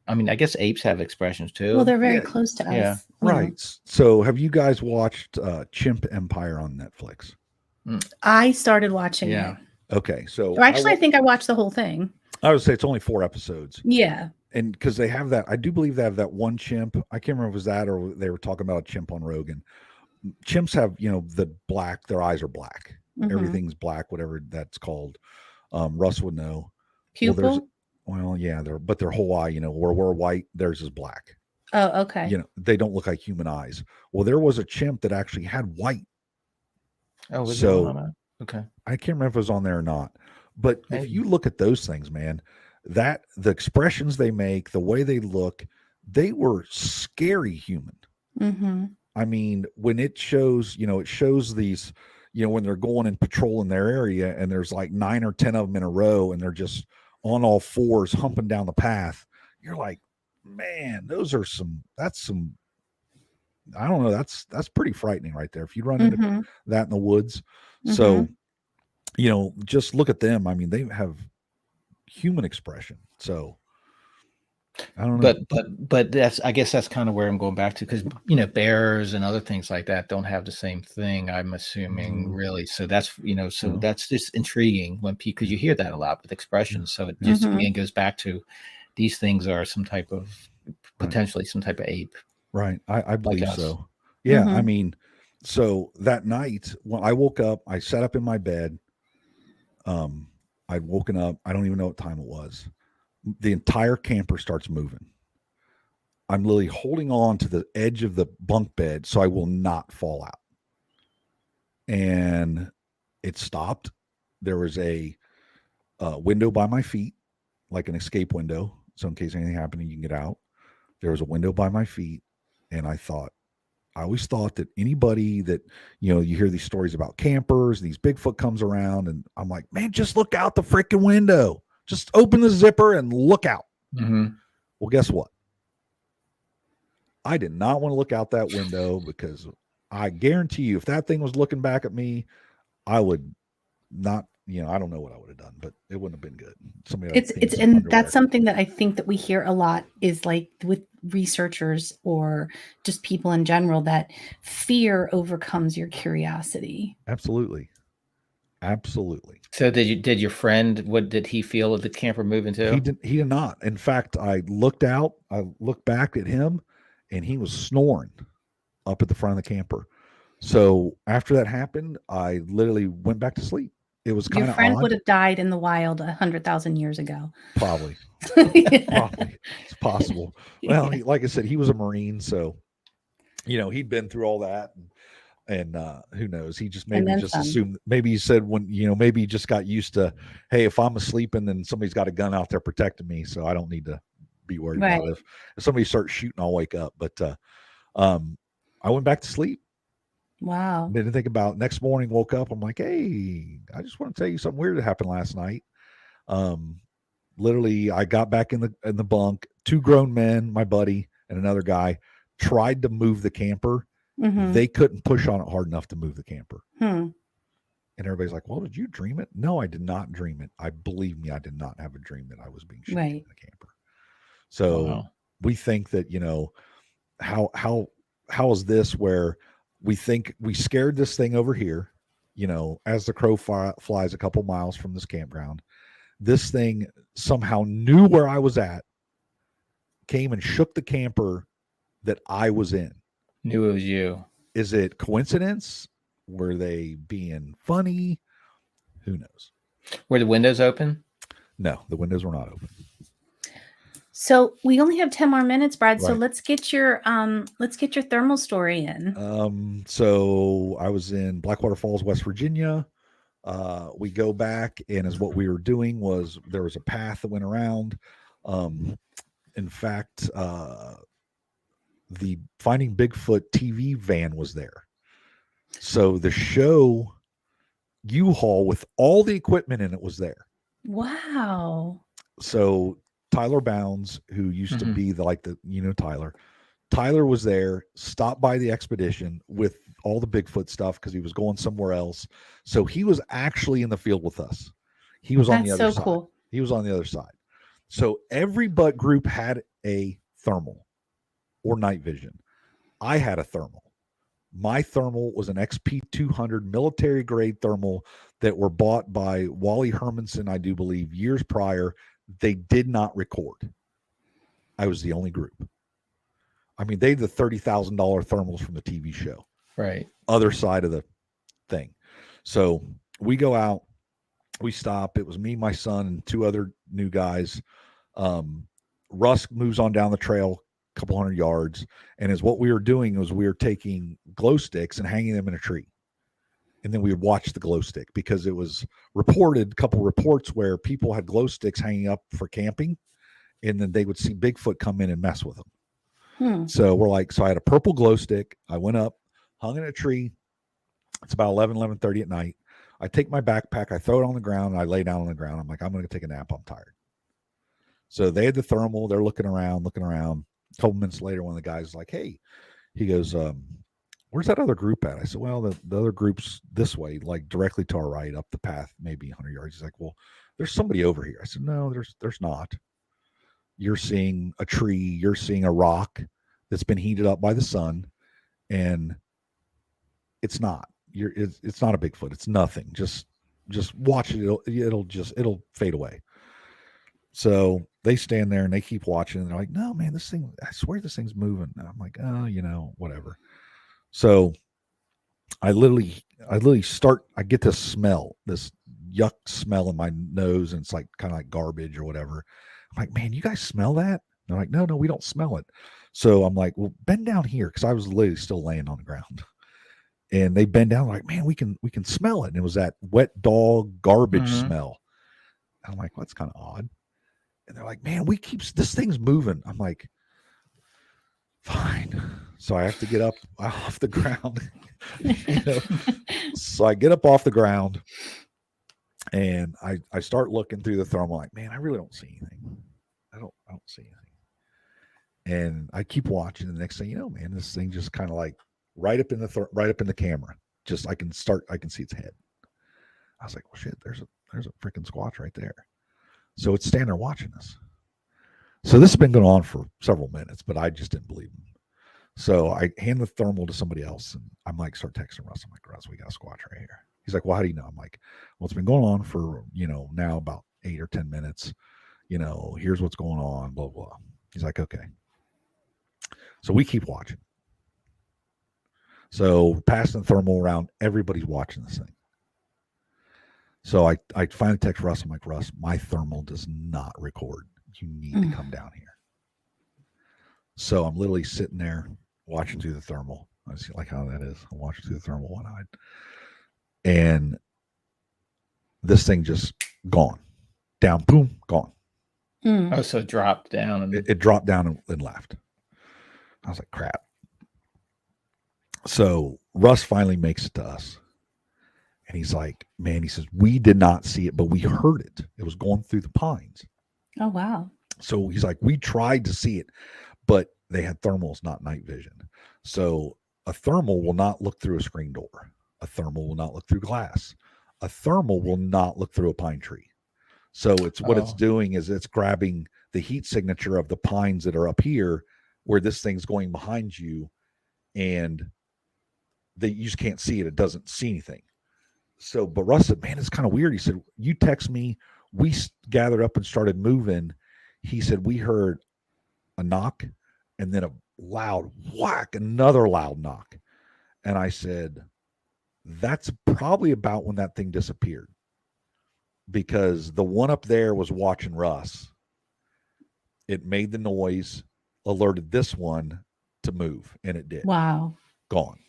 I guess apes have expressions too. Well, they're very close to us. Yeah. Right. So have you guys watched Chimp Empire on Netflix? I started watching it. Okay. So I think I watched the whole thing. I would say it's only 4 episodes. Yeah. And because they have that, I do believe they have that one chimp. I can't remember if it was that or they were talking about a chimp on Rogan. Chimps have, the black, their eyes are black. Everything's black, whatever that's called. Russ would know. Pupil? Well, yeah, but their whole eye, where we're white, theirs is black. Oh, okay. They don't look like human eyes. Well, there was a chimp that actually had white. Oh, was it on that? Okay. I can't remember if it was on there or not. But if you look at those things, man, the expressions they make, the way they look, they were scary human. I mean, when it shows, it shows these, when they're going and patrolling their area and there's like 9 or 10 of them in a row and they're just on all fours humping down the path, you're like, man, that's some, I don't know, that's pretty frightening right there if you run into that in the woods. So just look at them. I mean, they have human expression. So I don't know. But I guess that's kind of where I'm going back to, because bears and other things like that don't have the same thing, I'm assuming, really. So that's that's just intriguing because you hear that a lot with expressions. So it just again goes back to these things are some type of potentially some type of ape. Right. I believe so. Yeah. I mean, so that night when I woke up, I sat up in my bed. I'd woken up. I don't even know what time it was. The entire camper starts moving. I'm literally holding on to the edge of the bunk bed so I will not fall out. And it stopped. There was a window by my feet, like an escape window. So in case anything happened, you can get out. There was a window by my feet. And I always thought that anybody that, you hear these stories about campers, these Bigfoot comes around, and I'm like, man, just look out the freaking window. Just open the zipper and look out. Well, guess what? I did not want to look out that window because I guarantee you, if that thing was looking back at me, I would not, I don't know what I would have done, but it wouldn't have been good. That's something that I think that we hear a lot is like with researchers or just people in general, that fear overcomes your curiosity. Absolutely. So did your friend, what did he feel of the camper moving too? He did not. In fact, I looked back at him and he was snoring up at the front of the camper. So after that happened, I literally went back to sleep. It was kind of odd. Your friend would have died in the wild 100,000 years ago. Probably. Probably. It's possible. Well, like I said, he was a Marine, so he'd been through all that, and who knows? He just assumed. Maybe he said maybe he just got used to, hey, if I'm asleep and then somebody's got a gun out there protecting me, so I don't need to be worried about it. If somebody starts shooting, I'll wake up. But I went back to sleep. Wow. Didn't think about it. Next morning, woke up. I'm like, hey, I just want to tell you something weird that happened last night. Literally, I got back in the bunk. 2 grown men, my buddy and another guy, tried to move the camper. They couldn't push on it hard enough to move the camper. And everybody's like, well, did you dream it? No, I did not dream it. Believe me, I did not have a dream that I was being shot in the camper. So we think that, how is this where we think we scared this thing over here, as the crow flies a couple miles from this campground. This thing somehow knew where I was at, came and shook the camper that I was in. Knew it was you. Is it coincidence? Were they being funny? Who knows? Were the windows open? No, the windows were not open. So we only have 10 more minutes, Brad. So Right. let's get your thermal story in. So I was in Blackwater Falls, West Virginia. We go back, and as what we were doing was there was a path that went around. In fact, the Finding Bigfoot TV van was there. So the show U-Haul with all the equipment in it was there. Wow. So Tyler Bounds, who used to be Tyler was there, stopped by the expedition with all the Bigfoot stuff because he was going somewhere else. So he was actually in the field with us. He was on the other side. Cool. He was on the other side. So every group had a thermal or night vision. I had a thermal. My thermal was an XP200 military grade thermal that were bought by Wally Hermanson, I do believe, years prior. They did not record. I was the only group. I mean, they had the $30,000 thermals from the TV show. Right. Other side of the thing. So we go out, we stop. It was me, my son, and two other new guys. Russ moves on down the trail a couple hundred yards. And as what we were doing was we were taking glow sticks and hanging them in a tree. And then we would watch the glow stick because it was reported, a couple reports where people had glow sticks hanging up for camping. And then they would see Bigfoot come in and mess with them. So we're like, so I had a purple glow stick. I went up, hung in a tree. It's about 11:30 at night. I take my backpack, I throw it on the ground, and I lay down on the ground. I'm like, I'm going to take a nap. I'm tired. So they had the thermal. They're looking around. A couple minutes later, one of the guys is like, hey, he goes, where's that other group at? I said, well, the other group's this way, like directly to our right, up the path, maybe 100 yards. He's like, well, there's somebody over here. I said, no, there's not. You're seeing a tree. You're seeing a rock that's been heated up by the sun, and it's not. It's not a Bigfoot. It's nothing. Just watch it. It'll fade away. So they stand there and they keep watching, and they're like, no, man, this thing, I swear this thing's moving. And I'm like, oh, whatever. So I literally I get this smell, this yuck smell in my nose, and it's like kind of like garbage or whatever. I'm like, man, you guys smell that? And they're like, no, we don't smell it. So I'm like, well, bend down here, because I was literally still laying on the ground. And they bend down, like, man, we can smell it. And it was that wet dog garbage smell. And I'm like, well, that's kind of odd. And they're like, man, this thing's moving. I'm like, fine. So I have to get up off the ground. So I get up off the ground, and I start looking through the thermal, like, man, I really don't see anything. I don't see anything. And I keep watching. The next thing you know, man, this thing just kind of like right up in the camera. Just I can see its head. I was like, well, shit, there's a freaking Squatch right there. So it's standing there watching us. So this has been going on for several minutes, but I just didn't believe him. So I hand the thermal to somebody else, and I'm like, start texting Russ. I'm like, Russ, we got a Squatch right here. He's like, well, how do you know? I'm like, well, it's been going on for, now about 8 or 10 minutes. Here's what's going on, blah, blah. He's like, okay. So we keep watching. So passing the thermal around, everybody's watching this thing. So I finally text Russ. I'm like, Russ, my thermal does not record. You need to come down here. So I'm literally sitting there watching through the thermal. I see like how that is. I'm watching through the thermal one-eyed. And this thing just gone. Down, boom, gone. Oh, so it dropped down. And it dropped down and left. I was like, crap. So Russ finally makes it to us. And he's like, man, he says, we did not see it, but we heard it. It was going through the pines. Oh, wow. So he's like, we tried to see it, but they had thermals, not night vision. So a thermal will not look through a screen door. A thermal will not look through glass. A thermal will not look through a pine tree. So it's what it's doing is it's grabbing the heat signature of the pines that are up here where this thing's going behind you and you just can't see it. It doesn't see anything. So, but Russ said, man, it's kind of weird. He said, you text me. We gathered up and started moving. He said, we heard a knock and then a loud whack, another loud knock. And I said, that's probably about when that thing disappeared, because the one up there was watching Russ. It made the noise, alerted this one to move, and it did. Wow. Gone.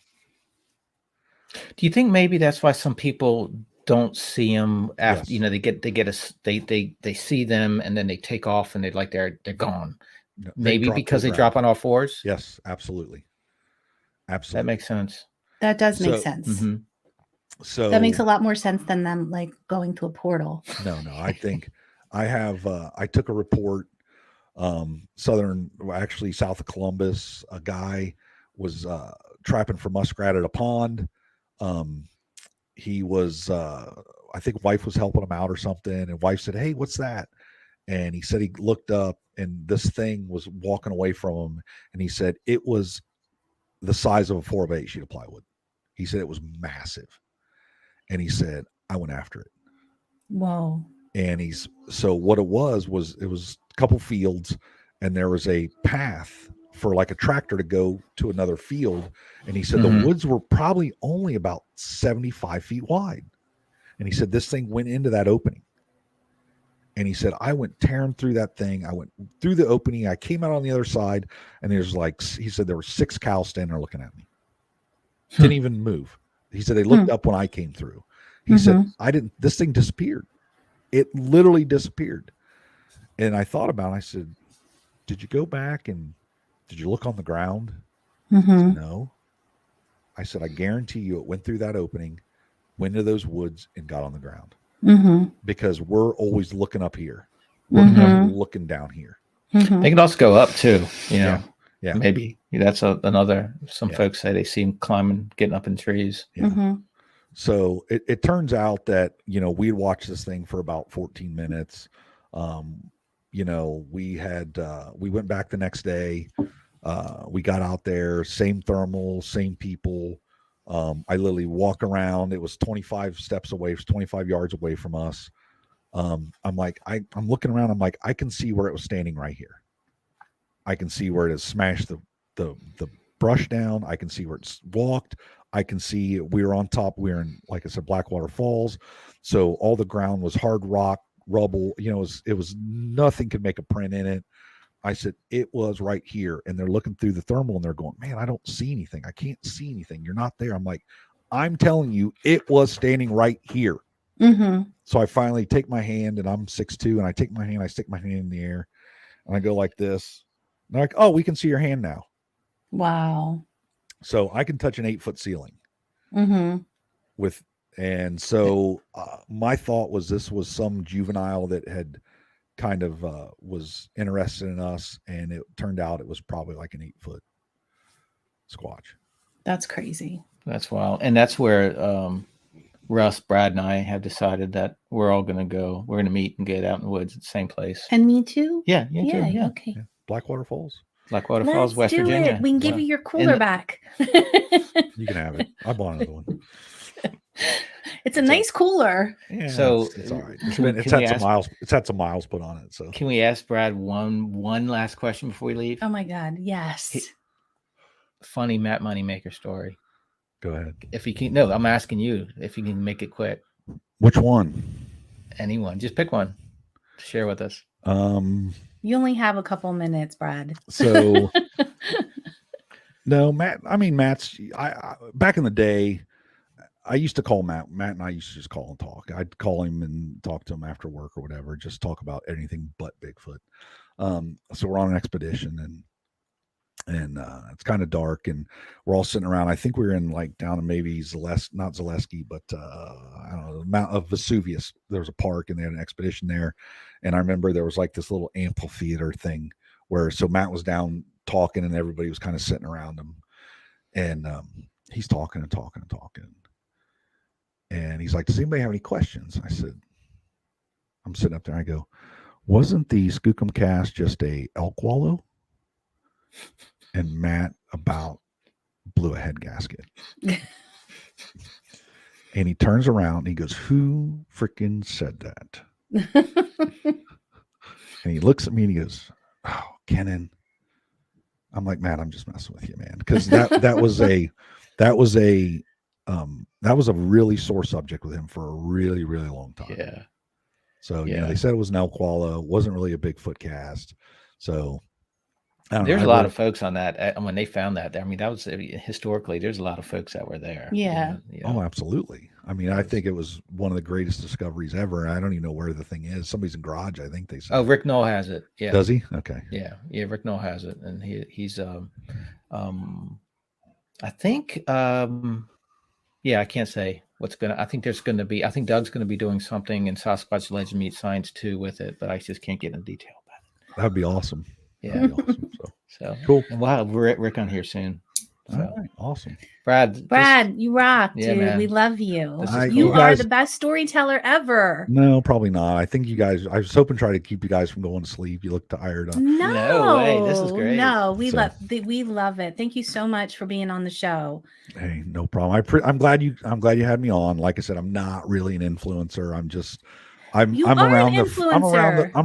Do you think maybe that's why some people don't see them after, Yes. they see them and then they take off and they're gone. No, Maybe because they to the drop ground. on all fours? Yes, absolutely. Absolutely. That makes sense. That does make So- sense. Mhm. So That makes a lot more sense than them like going to a portal. No, I think I took a report, south of Columbus. A guy was trapping for muskrat at a pond. He was, I think wife was helping him out or something. And wife said, hey, what's that? And he said he looked up and this thing was walking away from him. And he said it was the size of a 4x8 sheet of plywood. He said it was massive. And he said, I went after it. Whoa. And so what it was a couple fields and there was a path for like a tractor to go to another field. And he said Mhm. the woods were probably only about 75 feet wide. And he said this thing went into that opening. And he said, I went tearing through that thing. I went through the opening. I came out on the other side. And there's he said there were 6 cows standing there looking at me. Didn't even move. He said they looked up when I came through. He said, this thing disappeared. It literally disappeared. And I thought about it. I said, did you go back and did you look on the ground? Mm-hmm. No. I said, I guarantee you it went through that opening, went into those woods and got on the ground. Mm-hmm. Because we're always looking up here. We're never looking down here. Mm-hmm. They can also go up too, Yeah. Maybe that's another. Some Yeah. folks say they see them climbing, getting up in trees. Yeah. Mm-hmm. So it turns out that, we'd watched this thing for about 14 minutes. We went back the next day. We got out there, same thermal, same people. I literally walk around. It was 25 steps away, 25 yards away from us. I'm like, I'm looking around. I'm like, I can see where it was standing right here. I can see where it has smashed the brush down. I can see where it's walked. I can see we were on top. We were in, like I said, Blackwater Falls. So all the ground was hard rock, rubble. It was nothing could make a print in it. I said, it was right here. And they're looking through the thermal and they're going, man, I don't see anything. I can't see anything. You're not there. I'm like, I'm telling you, it was standing right here. Mm-hmm. So I finally take my hand, and I'm 6'2", and I take my hand, I stick my hand in the air, and I go like this. And they're like, oh, we can see your hand now. Wow. So I can touch an 8-foot ceiling Mm-hmm. and so my thought was this was some juvenile that had kind of was interested in us, and it turned out it was probably like an 8-foot squatch. That's crazy. That's wild. And that's where Russ, Brad, and I have decided that we're all going to go. We're going to meet and get out in the woods at the same place. And me too? Yeah, too, yeah. Okay. Yeah. Blackwater Falls. Blackwater Falls, West do Virginia. It. We can give you your cooler And- back. You can have it. I bought another one. It's a nice cooler. Yeah, So, it's all right. can It's we had some ask- miles. It's had some miles put on it. So Can we ask Brad one last question before we leave? Oh my God. Yes. Funny Matt Moneymaker story. go ahead. If you can, no, I'm asking you if you can make it quick. Which one? Anyone, just pick one to share with us. You only have a couple minutes, Brad. So no, Matt. I mean, Matt's. I back in the day, I used to call Matt. Matt and I used to just call and talk. I'd call him and talk to him after work or whatever. Just talk about anything but Bigfoot. So we're on an expedition and it's kind of dark and we're all sitting around. I think we were in like down in maybe not Zaleski, but I don't know, the Mount of Vesuvius. There was a park and they had an expedition there. And I remember there was like this little amphitheater thing where, so Matt was down talking and everybody was kind of sitting around him. And he's talking and talking and talking. And he's like, does anybody have any questions? I said, I'm sitting up there. I go, wasn't the Skookum cast just a elk wallow? And Matt about blew a head gasket. And he turns around and he goes, "Who freaking said that?" And he looks at me and he goes, "Oh, Kennan." I'm like, "Matt, I'm just messing with you, man." Because that was a really sore subject with him for a really, really long time. Yeah. So, they said it was an elk wallow. It wasn't really a Bigfoot cast. So there's a lot of folks on that when they found that. I mean, that was historically, there's a lot of folks that were there. Yeah. Oh, absolutely. I mean, I think it was one of the greatest discoveries ever. I don't even know where the thing is. Somebody's in garage, I think they said. Oh, Rick Knoll has it. Yeah. Does he? Okay. Yeah. Rick Knoll has it. And he's I think I can't say I think Doug's going to be doing something in Sasquatch Legend Meets Science 2 with it, but I just can't get in detail about it. That'd be awesome. Yeah. That'd be awesome. So cool. And we'll have Rick on here soon. So. All right. Awesome. Brad, you rock, dude. Man. We love you. You are guys, the best storyteller ever. No, probably not. I think you guys, I was hoping to try to keep you guys from going to sleep. You look tired. No way. This is great. No, we love it. Thank you so much for being on the show. Hey, no problem. I'm glad you had me on. Like I said, I'm not really an influencer. I'm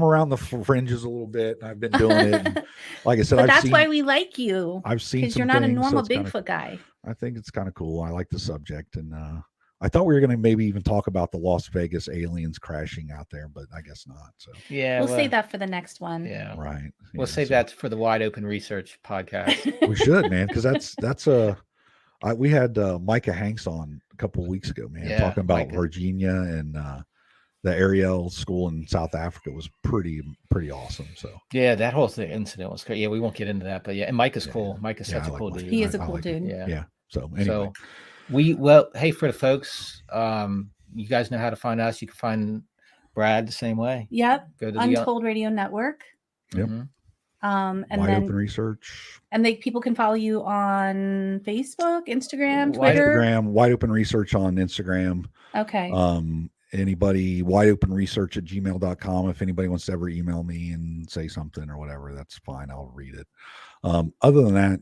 around the fringes a little bit. And I've been doing it. And like I said, that's why we like you. I've seen because you're not a normal Bigfoot guy. I think it's kind of cool. I like the subject, and I thought we were going to maybe even talk about the Las Vegas aliens crashing out there, but I guess not. So we'll save that for the next one. Yeah, right. We'll save that for the Wide Open Research podcast. We should, man, because we had Micah Hanks on a couple of weeks ago, man, talking about Virginia and the Ariel school in South Africa was pretty awesome. So that whole incident was great. Yeah, we won't get into that, but and Mike is cool. Mike is such a cool dude. He is a cool dude. Yeah. So anyway, hey, for the folks, you guys know how to find us. You can find Brad the same way. Yep. Go to Untold Radio Network. Yep. And Wide Open Research. And people can follow you on Facebook, Instagram, Twitter. Wide Open Research on Instagram. Okay. Anybody wideopenresearch@gmail.com. If anybody wants to ever email me and say something or whatever, that's fine. I'll read it. Other than that,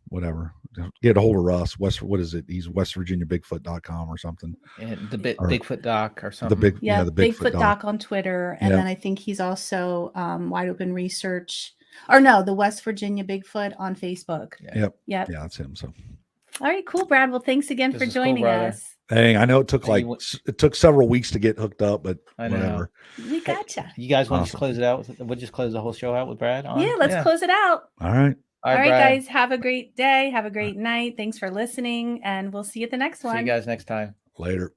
whatever. Get a hold of Russ. What is it? He's WestVirginiaBigfoot.com or something. And the Bigfoot Doc or something. The Bigfoot Doc on Twitter. And then I think he's also Wide Open Research. Or no, the West Virginia Bigfoot on Facebook. Yep. Yeah, that's him. So. All right, cool, Brad. Well, thanks again for joining us. Hey, I know it took several weeks to get hooked up, but whatever. We gotcha. You guys want to close it out? We'll just close the whole show out with Brad. Let's close it out. All right. All right, guys. Have a great day. Have a great night. Thanks for listening, and we'll see you at the next one. See you guys next time. Later.